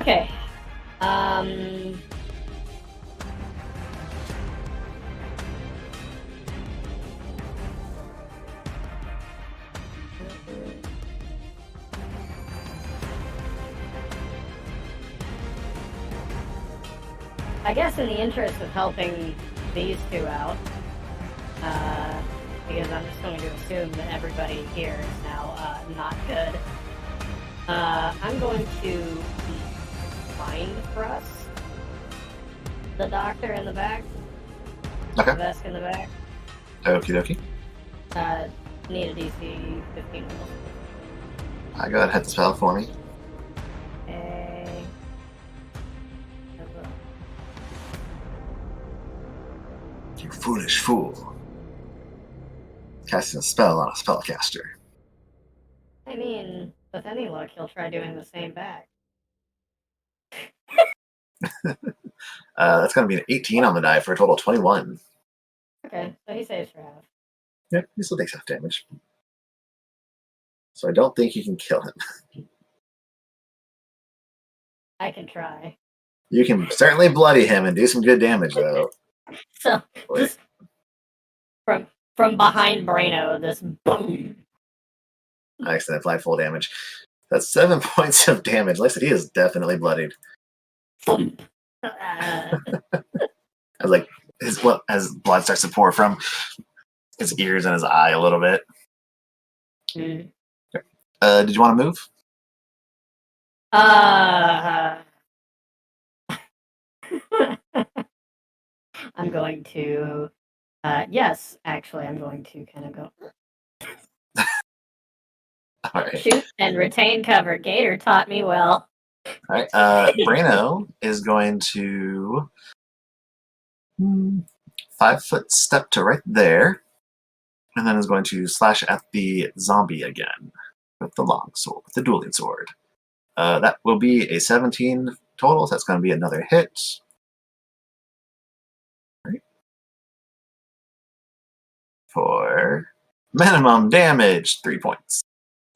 Okay. I guess in the interest of helping these two out, because I'm just going to assume that everybody here is now not good, I'm going to find for us the doctor in the back, Okay. the Vesk in the back. Okie dokie. Need a DC 15 roll. Go ahead and hit the spell for me. Okay. You foolish fool. Casting a spell on a spellcaster. I mean, with any luck, he'll try doing the same back. That's going to be an 18 on the die for a total of 21. Okay, so he saves for half. Yep, he still takes half damage. So I don't think you can kill him. I can try. You can certainly bloody him and do some good damage, though. So, just from behind Brano, this boom. Nice, then applied full damage. That's 7 points of damage. Like I said, he is definitely bloodied. As like as blood starts to pour from his ears and his eye a little bit. Mm. Did you want to move? I'm going to. Yes, actually, I'm going to kind of go. All right. Shoot and retain cover. Gator taught me well. All right. Brano is going to 5-foot step to right there, and then is going to slash at the zombie again with the long sword, with the dueling sword. That will be a 17 total, so that's going to be another hit. Right. For minimum damage, 3 points.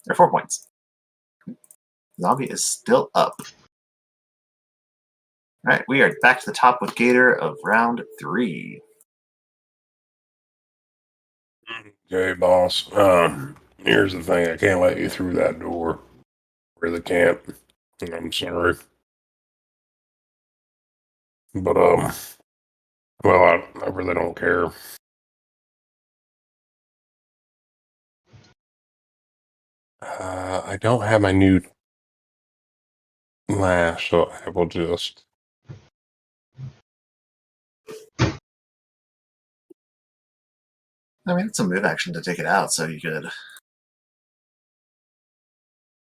Or 4 points. Zombie is still up. Alright, we are back to the top with Gator of round 3. Okay, boss. Here's the thing. I can't let you through that door. Really can't. I'm sorry. But, well, I really don't care. I don't have my new lash, so I will just... I mean, it's a move action to take it out, so you could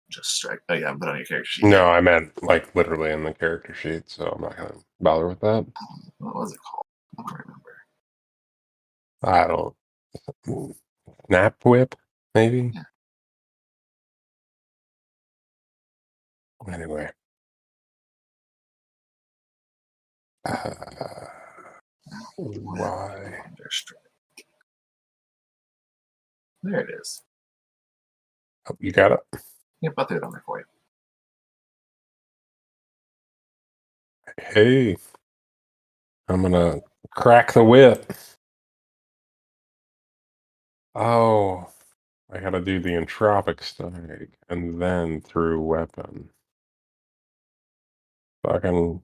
just strike. Oh, yeah, put on your character sheet. No, I meant, like, literally in the character sheet, so I'm not going to bother with that. What was it called? I don't remember. I don't... Snap whip, maybe? Yeah. Anyway. Why? There it is. Oh, you got it? Yep, I'll throw it on there for you. Hey. I'm going to crack the whip. Oh. I got to do the entropic strike and then through weapon. Fucking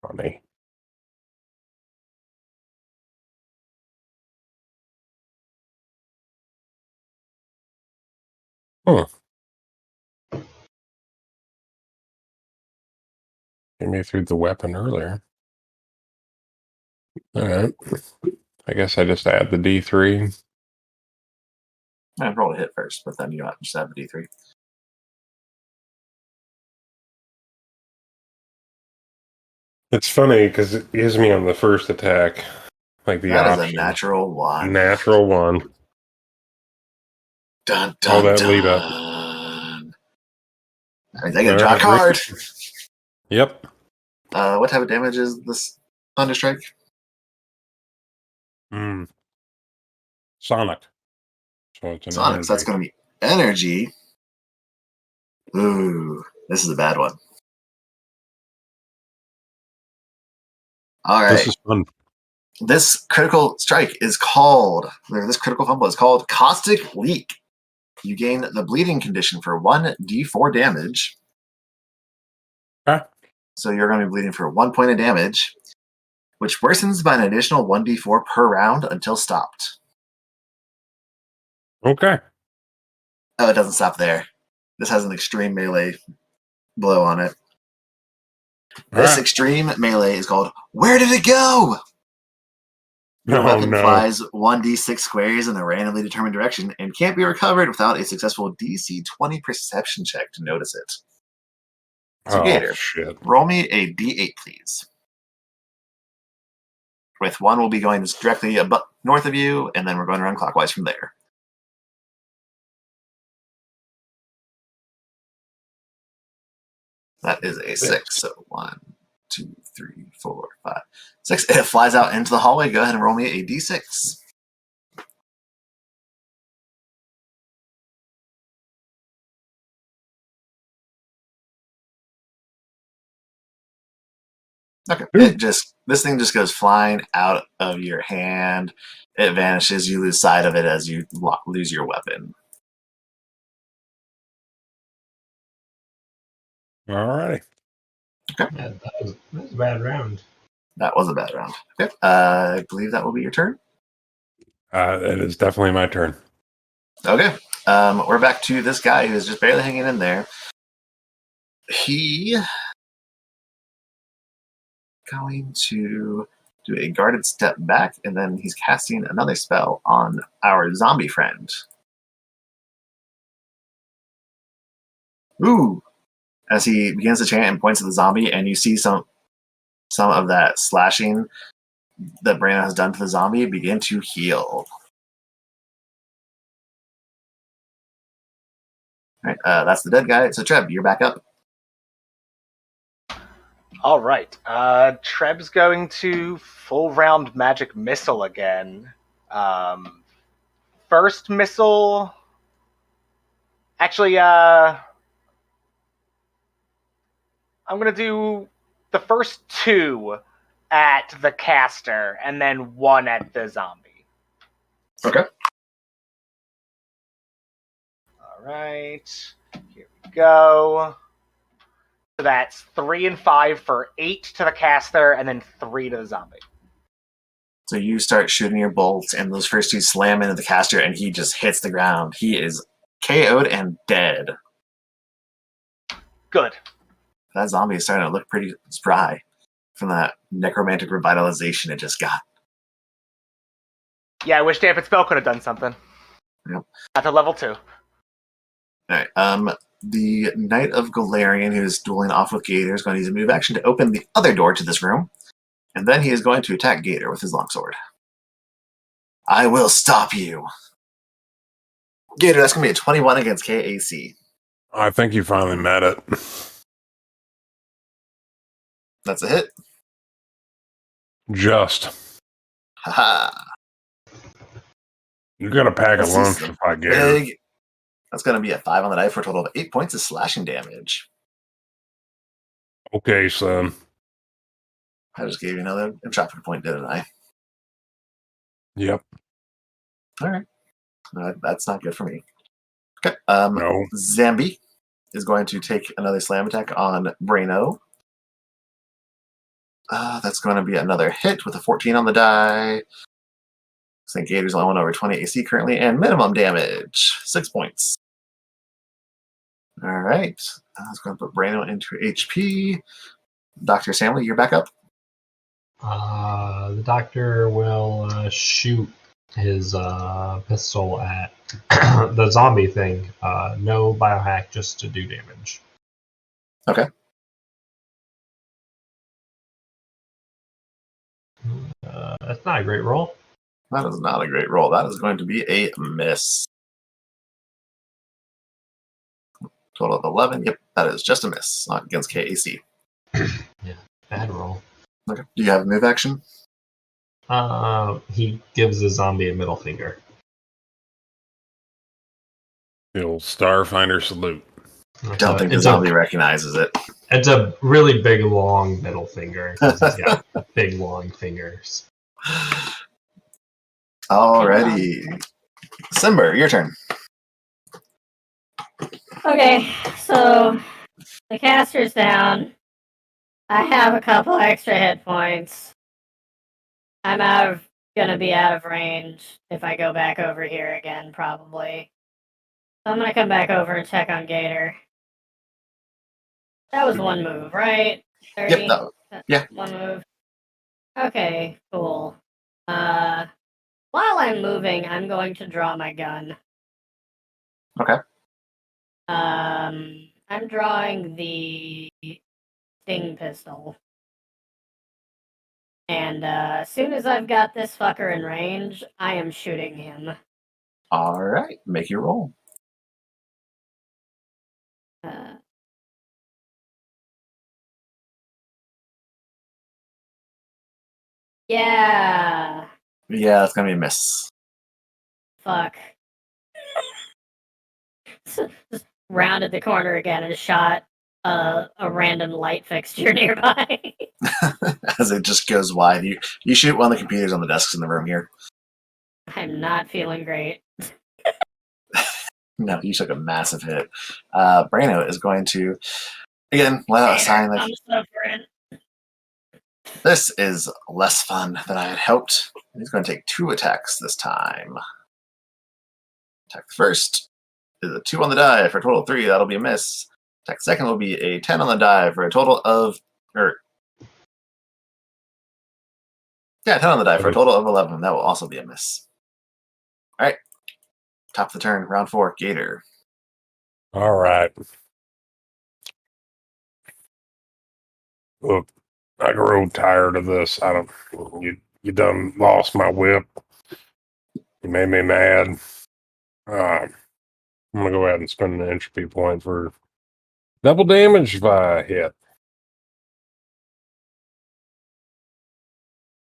funny. Huh. Came me through the weapon earlier. Alright. I guess I just add the D3. I rolled a hit first, but then you just have the D3. It's funny because it gives me on the first attack, like the that option. That is a natural 1. Natural 1. Dun, dun, All that dun. lead up. I mean, I get a draw card. Yep. What type of damage is this Thunderstrike? Sonic. So it's an Sonic, energy. so that's going to be energy. Ooh, this is a bad one. All right. This is fun. This critical strike is called, or this critical fumble is called Caustic Leak. You gain the bleeding condition for 1d4 damage. Okay. So you're going to be bleeding for 1 point of damage, which worsens by an additional 1d4 per round until stopped. Okay. Oh, it doesn't stop there. This has an extreme melee blow on it. This extreme melee is called Where Did It Go? Your weapon flies 1d6 squares in a randomly determined direction and can't be recovered without a successful DC 20 perception check to notice it. So, Gator, roll me a d8, please. With 1, we'll be going directly north of you, and then we're going around clockwise from there. That is a 6. So 1, 2, 3, 4, 5, 6. It flies out into the hallway. Go ahead and roll me a d6. Okay. This thing just goes flying out of your hand. It vanishes. You lose sight of it as you lose your weapon. Alrighty. Okay. Yeah, that was a bad round. That was a bad round. Okay. I believe that will be your turn. It is definitely my turn. Okay. We're back to this guy who's just barely hanging in there. He going to do a guarded step back, and then he's casting another spell on our zombie friend. Ooh! As he begins to chant and points at the zombie, and you see some of that slashing that Brandon has done to the zombie begin to heal. All right, that's the dead guy. So Treb, you're back up. All right. Treb's going to full round magic missile again. First missile. Actually, I'm going to do the first two at the caster and then one at the zombie. Okay. All right. Here we go. So that's 3 and 5 for 8 to the caster and then 3 to the zombie. So you start shooting your bolts, and those first two slam into the caster, and he just hits the ground. He is KO'd and dead. Good. That zombie is starting to look pretty spry from that necromantic revitalization it just got. Yeah, I wish Damped Spell could have done something. Yep. At the level 2. All right. The Knight of Galarian, who's dueling off with Gator, is going to use a move action to open the other door to this room, and then he is going to attack Gator with his longsword. I will stop you. Gator, that's going to be a 21 against KAC. I think you finally met it. That's a hit. Just. Haha. You got a pack of This lunch is to fight Gator. Big. That's going to be a 5 on the die for a total of 8 points of slashing damage. Okay, son. I just gave you another entrapment point, didn't I? Yep. All right. That's not good for me. Okay. No. Zambi is going to take another slam attack on Braino. That's going to be another hit with a 14 on the die. I think Gator's only one over 20 AC currently, and minimum damage, 6 points. All right. I was going to put Braino into HP. Dr. Samlee, you're back up. The doctor will shoot his pistol at the zombie thing. No biohack, just to do damage. Okay. That's not a great roll. That is not a great roll. That is going to be a miss. Total of 11. Yep, that is just a miss. Not against KAC. Yeah, bad roll. Okay. Do you have a move action? He gives the zombie a middle finger. The old Starfinder salute. Don't think the zombie recognizes it. It's a really big, long middle finger. He's got big, long fingers. Alrighty. Symber, your turn. Okay, so the caster's down. I have a couple extra hit points. I'm gonna be out of range if I go back over here again, probably. So I'm gonna come back over and check on Gator. That was one move, right? 30? Yep, yeah. One move. Okay, cool. While I'm moving, I'm going to draw my gun. Okay. I'm drawing the Sting pistol. And as soon as I've got this fucker in range, I am shooting him. Alright, make your roll. Yeah. Yeah, it's going to be a miss. Fuck. Just rounded the corner again and shot a random light fixture nearby. As it just goes wide. You shoot one of the computers on the desks in the room here. I'm not feeling great. No, you took a massive hit. Braino is going to Again, let out a sign I'm suffering. this is less fun than I had hoped. He's going to take 2 attacks this time. Attack first is a 2 on the die for a total of 3. That'll be a miss. Attack second will be a 10 on the die for a total of... 10 on the die for a total of 11. That will also be a miss. Alright. Top of the turn, round 4, Gator. Alright. Look, I grow tired of this. You done lost my whip. You made me mad. I'm gonna go ahead and spend an entropy point for double damage if I hit.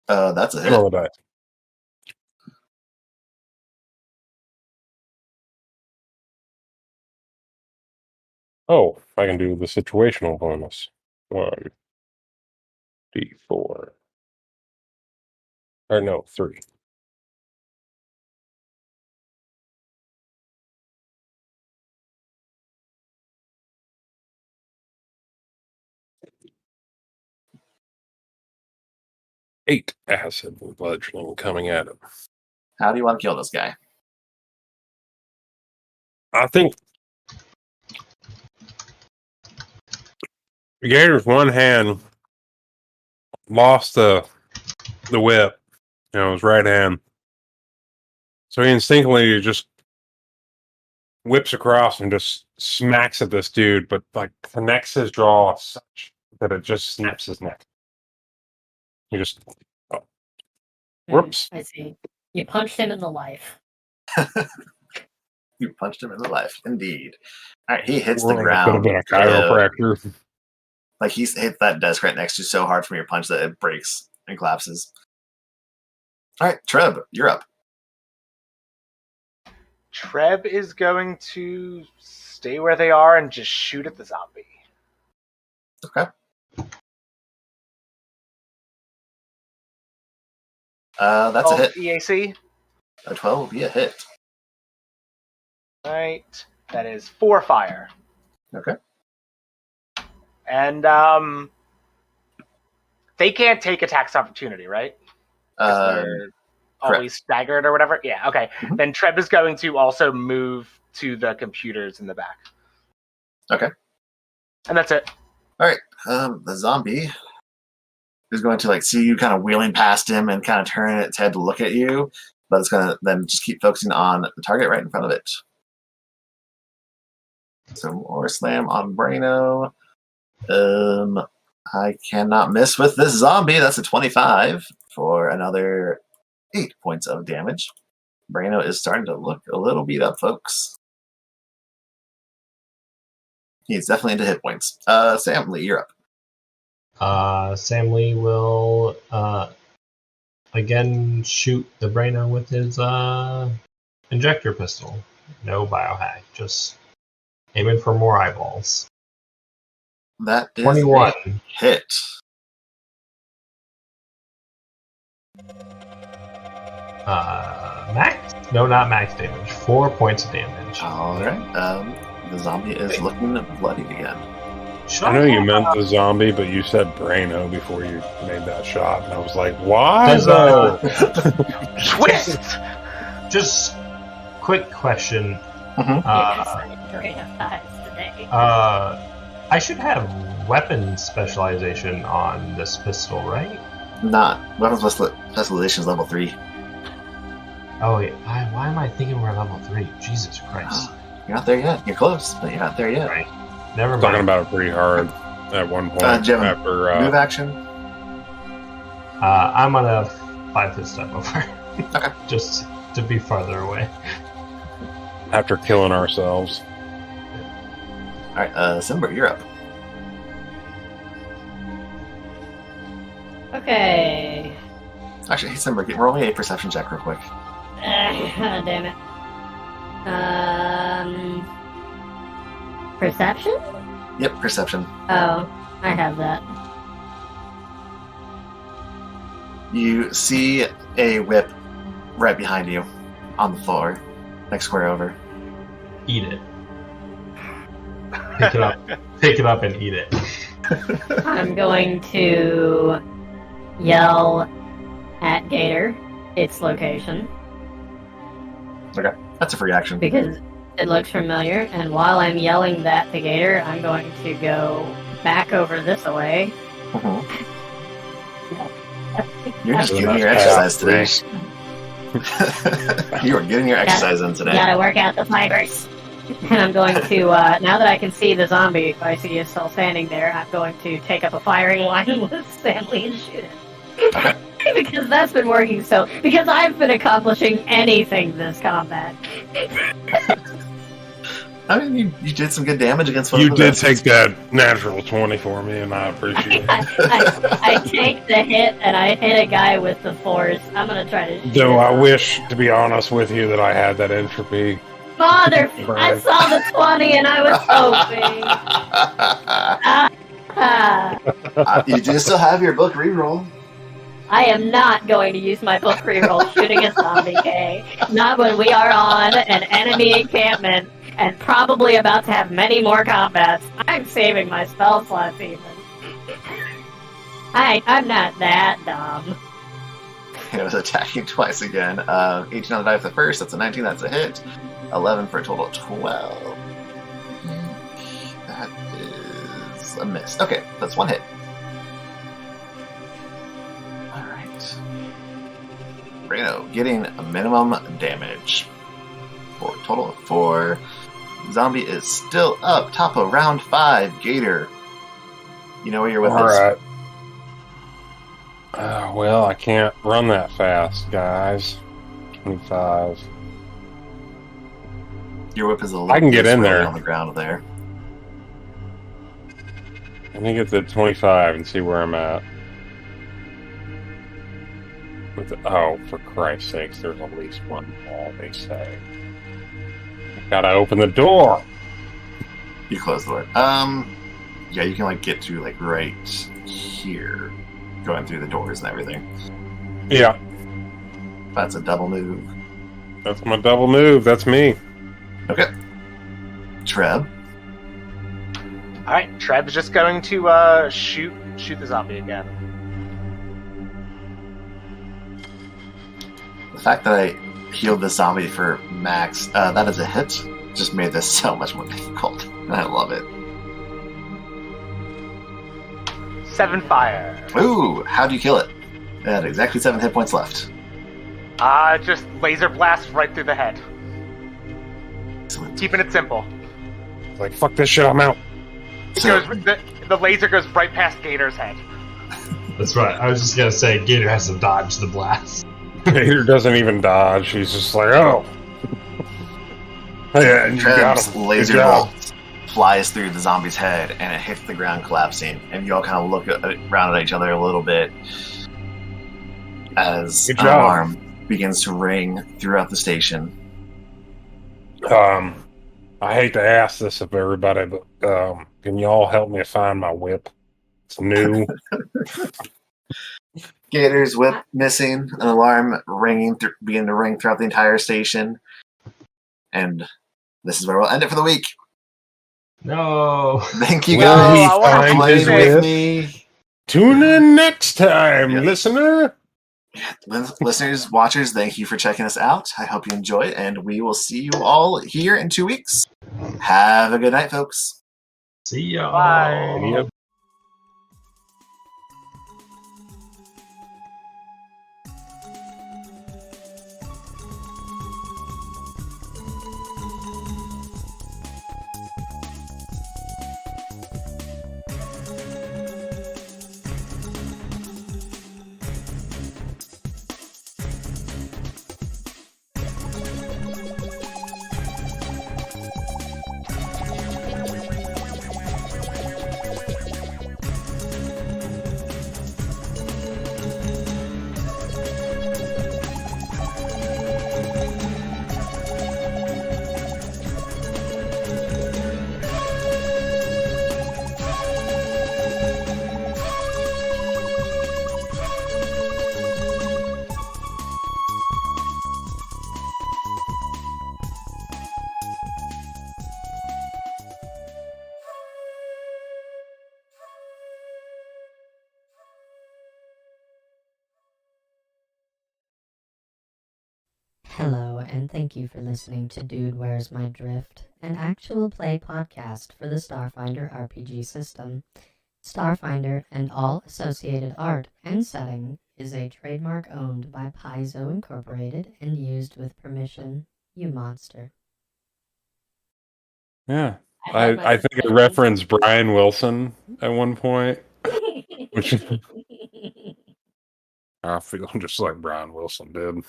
That's a hit. Roll the dice. Oh, I can do the situational bonus. 1 D4. Or no, 3. Eight acid and bludgeoning coming at him. How do you want to kill this guy? I think Gator's one hand lost the whip, his right hand. So he instinctively just whips across and just smacks at this dude, but like connects his jaw such that it just snaps his neck. He just whoops. I see. You punched him in the life. You punched him in the life, indeed. All right, he hits the Could have ground. been a chiropractor. Like he's hit that desk right next to you so hard from your punch that it breaks and collapses. All right, Treb, you're up. Treb is going to stay where they are and just shoot at the zombie. Okay. That's a hit. EAC. A 12 will be a hit. Right. That is 4 fire. Okay. And they can't take attacks opportunity, right? They're always staggered or whatever. Yeah, okay. Mm-hmm. Then Treb is going to also move to the computers in the back. Okay. And that's it. All right. The zombie is going to see you kind of wheeling past him and kind of turning its head to look at you, but it's going to then just keep focusing on the target right in front of it. So more slam on Braino. I cannot miss with this zombie. That's a 25 for another 8 points of damage. Braino is starting to look a little beat up, folks. He's definitely into hit points. Samlee, you're up. Samlee will again shoot the Braino with his injector pistol. No biohack, just aiming for more eyeballs. That is 21 a hit. Max? No, not max damage. 4 points of damage. All right. The zombie is looking bloody again. I know you meant the zombie, but you said Braino before you made that shot, and I was like, why though? Twist! Just quick question. I should have weapon specialization on this pistol, right? Not. Weapons specialization is level 3. Oh, wait. Why am I thinking we're level 3? Jesus Christ. You're not there yet. You're close, but you're not there yet. Right. Never mind. Talking about it pretty hard at one point. Jim, after move action? I'm gonna 5-foot step over. Okay. Just to be farther away. After killing ourselves. Alright, Symber, you're up. Okay. Actually, hey, Symber, roll me a perception check real quick. Damn it. Perception? Yep, perception. Oh, I have that. You see a whip right behind you on the floor, next square over. Eat it. Pick it up. pick it up and eat it. I'm going to yell at Gator its location. Okay, that's a free action. Because it looks familiar, and while I'm yelling that to Gator, I'm going to go back over this way. Mm-hmm. You're just getting your exercise today. You are getting your exercise in today. Gotta work out the fibers. And I'm going to, now that I can see the zombie, if I see it still standing there, I'm going to take up a firing line with Samlee and shoot it. Because that's been working because I've been accomplishing anything this combat. I mean, you did some good damage against one You of the did best. take that natural 20 for me, and I appreciate it. I take the hit, and I hit a guy with the force. I'm gonna try to shoot Though him. I wish, to be honest with you, that I had that entropy. Father, I saw the 20, and I was hoping. You do still have your book reroll. I am not going to use my book reroll shooting a zombie, K. Not when we are on an enemy encampment and probably about to have many more combats. I'm saving my spell slots even. I'm not that dumb. It was attacking twice again. 18 on the die for the first, that's a 19, that's a hit. 11 for a total of 12. That is a miss. Okay, that's one hit. Alright. Reno getting a minimum damage for a total of 4. Zombie is still up, top of round 5. Gator, you know where you're with us. Alright. Well, I can't run that fast, guys. 25. Your whip is a little I can get in swirling there. on the ground there. Let me get to 25 and see where I'm at. Oh, for Christ's sakes, there's at least one wall, they say. Gotta open the door! You close the door. Yeah, you can get through right here, going through the doors and everything. Yeah, That's a double move. that's my double move, that's me. Okay. Treb. Alright, Treb's just going to shoot the zombie again. The fact that I healed the zombie for max, that is a hit, just made this so much more difficult. And I love it. 7 fire. Ooh, how do you kill it? It had exactly 7 hit points left. Just laser blast right through the head. Excellent. Keeping it simple. Like, fuck this shit, I'm out. The laser goes right past Gator's head. That's right. I was just gonna say Gator has to dodge the blast. Gator doesn't even dodge, he's just like, oh. Yeah, you got Treb's him. laser Good job. bolt flies through the zombie's head, and it hits the ground, collapsing. And you all kind of look around at each other a little bit as Good an job. alarm begins to ring throughout the station. I hate to ask this of everybody, but can y'all help me find my whip? It's new. Gator's whip missing, an alarm beginning to ring throughout the entire station. And this is where we'll end it for the week. No. Thank you Will guys he for find playing his with whip? me. Tune in next time, Yeah. listener. Listeners, watchers, thank you for checking us out. I hope you enjoy, and we will see you all here in 2 weeks. Have a good night, folks. See y'all. Bye. Yep. Hello, and thank you for listening to Dude Where's My Drift, an actual play podcast for the Starfinder RPG system. Starfinder and all associated art and setting is a trademark owned by Paizo Incorporated and used with permission. You monster. Yeah. I think I referenced Brian Wilson at one point. Which I feel just like Brian Wilson did.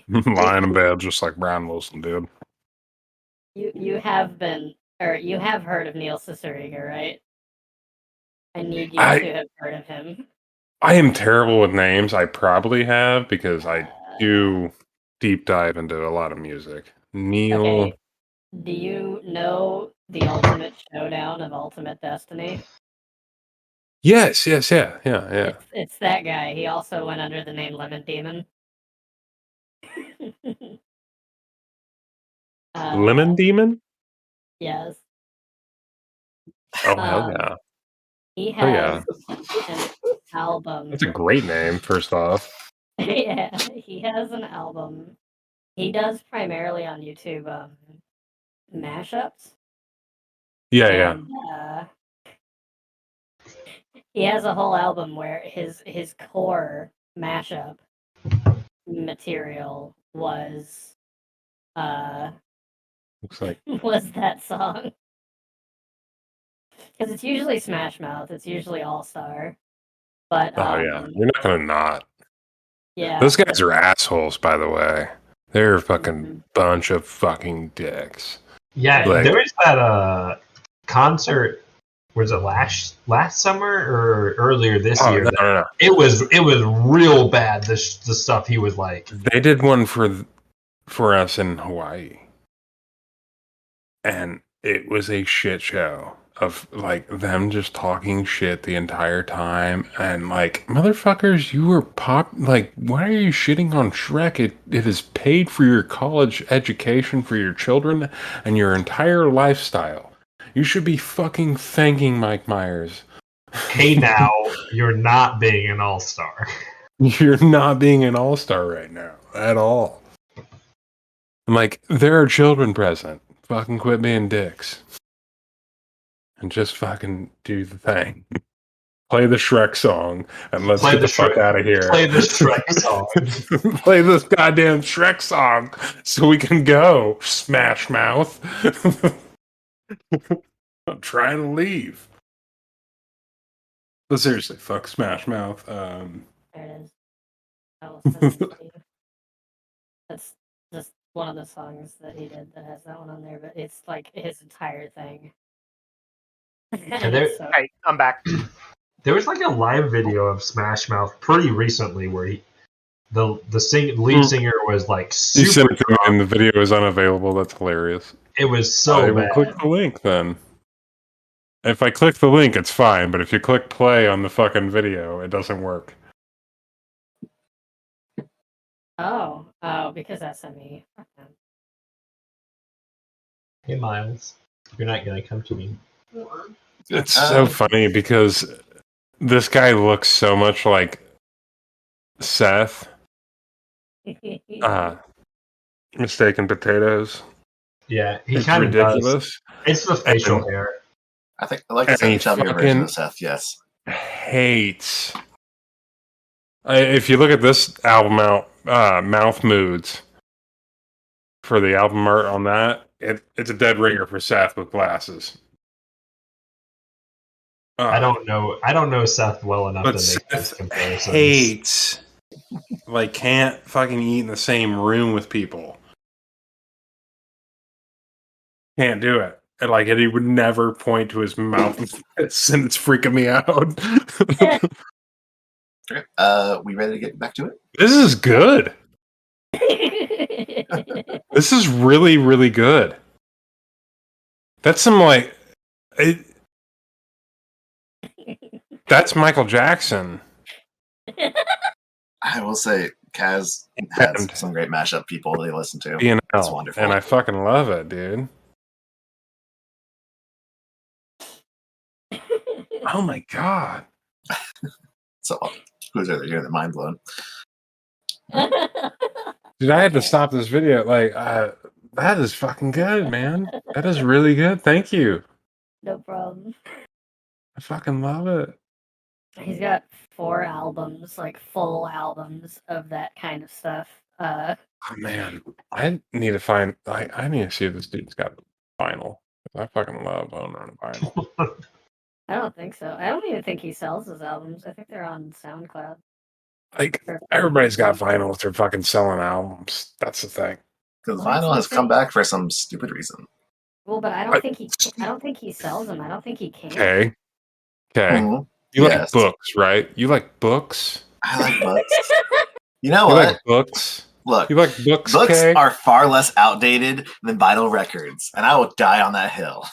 Lying in bed just like Brian Wilson did. You have heard of Neil Cicierega, right? I need you to have heard of him. I am terrible with names. I probably have because I do deep dive into a lot of music. Neil. Okay. Do you know the Ultimate Showdown of Ultimate Destiny? Yes, yeah. It's that guy. He also went under the name Lemon Demon. Lemon Demon? Yes. Oh, hell yeah. He has an album. That's a great name, first off. Yeah, he has an album. He does primarily on YouTube mashups. Yeah. He has a whole album where his core mashup material was looks like was that song. Because it's usually Smash Mouth, it's usually All Star. But oh yeah, you're not gonna not. Yeah. Those guys are assholes, by the way. They're a fucking bunch of fucking dicks. Yeah, like, there was that concert. Was it last summer or earlier this year? No. It was real bad. The stuff he was like. They did one for us in Hawaii, and it was a shit show of like them just talking shit the entire time, and like, motherfuckers, you were like, why are you shitting on Shrek? It has paid for your college education for your children and your entire lifestyle. You should be fucking thanking Mike Myers. Hey now, you're not being an all-star. You're not being an all-star right now at all. I'm like, there are children present. Fucking quit being dicks. And just fucking do the thing. Play the Shrek song and let's get the fuck out of here. Play the Shrek song. Play this goddamn Shrek song so we can go, Smash Mouth. I'm trying to leave. But seriously, fuck Smash Mouth. There it is. I will send it to you. That's just one of the songs that he did that has that one on there, but it's like his entire thing. Hey, I'm back. There was like a live video of Smash Mouth pretty recently where the lead singer was like super. You sent it to me and the video is unavailable. That's hilarious. It was so bad. Click the link then. If I click the link, it's fine, but if you click play on the fucking video, it doesn't work. Oh, because SME. Hey Miles, you're not gonna come to me. It's so funny because this guy looks so much like Seth. Mistaken potatoes. Yeah, he kind of ridiculous. It's the facial hair. I think I like the chubby version of Seth. Yes. Hates. If you look at this album out, Mouth Moods, for the album art on that, it's a dead ringer for Seth with glasses. I don't know Seth well enough to make Seth those comparisons. Hates. Like, can't fucking eat in the same room with people. Can't do it. And like, he would never point to his mouth, and it's freaking me out. Okay. We ready to get back to it? This is good. This is really, really good. That's some like, that's Michael Jackson. I will say, Kaz has some great mashup people they listen to. It's wonderful, and I fucking love it, dude. Oh my god! So, who's over here? They're mind blown. Dude, I had to stop this video. Like, that is fucking good, man. That is really good. Thank you. No problem. I fucking love it. He's got 4 albums, like full albums of that kind of stuff. Oh man, I need to find. I need to see if this dude's got vinyl. I fucking love owning vinyl. I don't think so. I don't even think he sells his albums. I think they're on SoundCloud. Like everybody's got vinyl if they're fucking selling albums. That's the thing. Because vinyl has come back for some stupid reason. Well, but I don't think he sells them. I don't think he can. Okay. Mm-hmm. You like books, right? You like books? I like books. You know what? Like books? Look, you like books? Books are far less outdated than vinyl records, and I will die on that hill.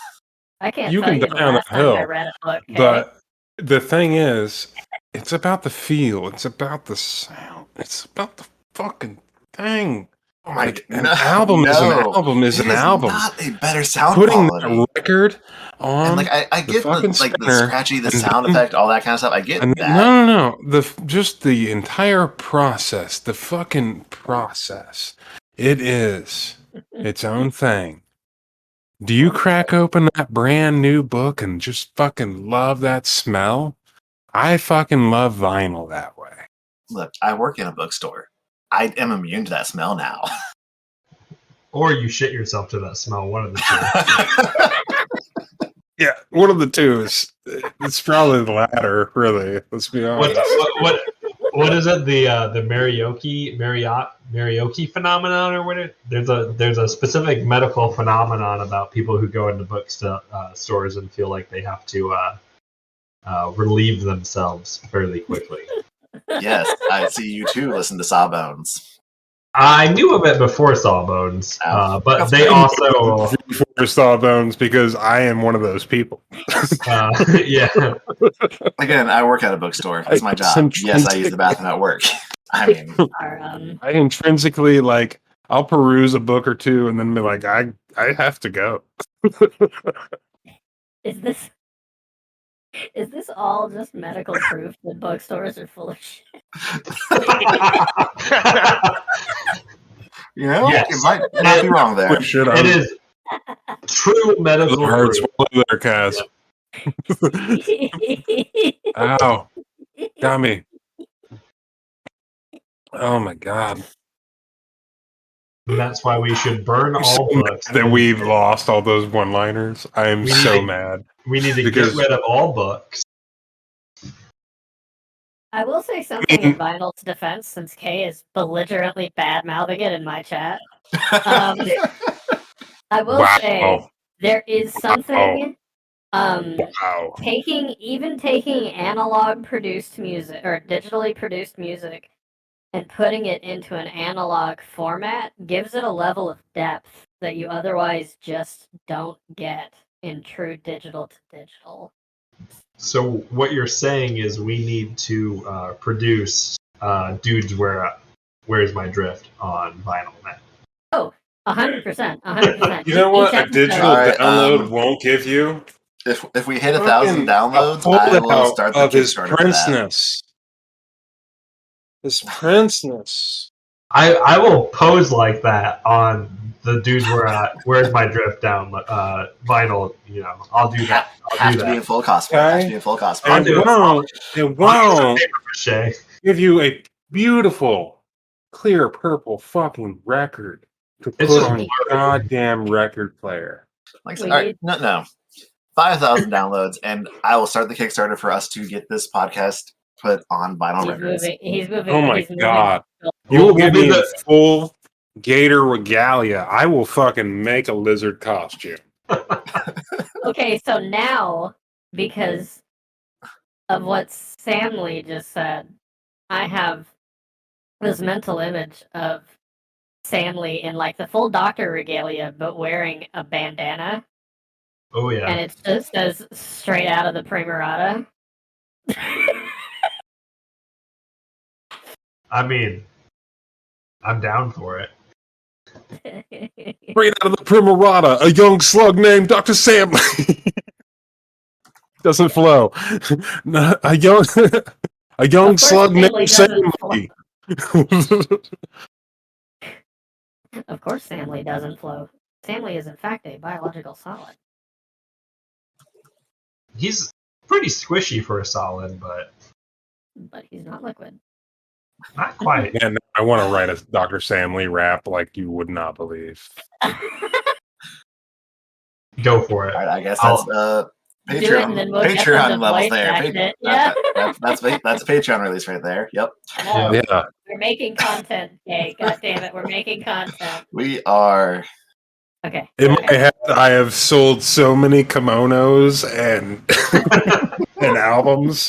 I can't. You tell can you die on that hill. I read a book, but the thing is, it's about the feel. It's about the sound. It's about the fucking thing. Oh my God! An album is an album is an album. Not a better sound Putting quality. That record on. And I get the scratchy, the sound effect, all that kind of stuff. I get that. No. Just the entire process, the fucking process. It is its own thing. Do you crack open that brand new book and just fucking love that smell? I fucking love vinyl that way. Look, I work in a bookstore. I am immune to that smell now. Or you shit yourself to that smell, one of the two. Yeah, one of the two is. It's probably the latter, really. Let's be honest. What is it? The Marioki phenomenon, or what? There's a specific medical phenomenon about people who go into bookstores and feel like they have to relieve themselves fairly quickly. Yes, I see you too. Listen to Sawbones. I knew of it before Sawbones, but they also before Sawbones because I am one of those people. Yeah. Again, I work at a bookstore. That's my job. Yes, I use the bathroom at work. I mean, I intrinsically like I'll peruse a book or two and then be like, I have to go. Is this all just medical proof that bookstores are full of shit? You know, yes. You might not be wrong there. It is true medical proof. There, Kaz. Ow. Got me. Oh my god. And that's why we should burn all books. That we've lost all those one-liners. I am so mad. We need to get rid of all books. I will say something in Vinyl's defense, since Kay is belligerently bad-mouthing it in my chat. I will say there is something taking analog produced music or digitally produced music and putting it into an analog format gives it a level of depth that you otherwise just don't get in true digital to digital. So what you're saying is we need to produce Dudes Where's My Drift on vinyl now. Oh, 100%. 100%. You know what a digital download won't give you? If we hit 1,000 downloads, I will start the Kickstarter for that. This princeness. I will pose like that on the Dudes Where's My Drift down vinyl. You know, I'll do that. Have to be in full cosplay. It won't give you a beautiful, clear purple fucking record to put on your goddamn record player. Like, all right, no. 5,000 downloads, and I will start the Kickstarter for us to get this podcast put on vinyl records. He's moving. Oh my god! You will give me the full Gator regalia. I will fucking make a lizard costume. Okay, so now, because of what Samlee just said, I have this mental image of Samlee in like the full doctor regalia, but wearing a bandana. Oh yeah. And it just says straight out of the Primarata. I mean, I'm down for it. Straight out of the Primarata, a young slug named Dr. Samlee. Doesn't flow. A young slug named Samlee. course Samlee doesn't float. Samlee is in fact a biological solid. He's pretty squishy for a solid, but he's not liquid. Not quite. And I want to write a Dr. Samlee rap like you would not believe. Go for it. All right, I guess that's Patreon levels there. That's a Patreon release right there. Yep. No, yeah. We're making content, Jay. God damn it, we're making content. We are. Okay. In my head, I have sold so many kimonos and and albums.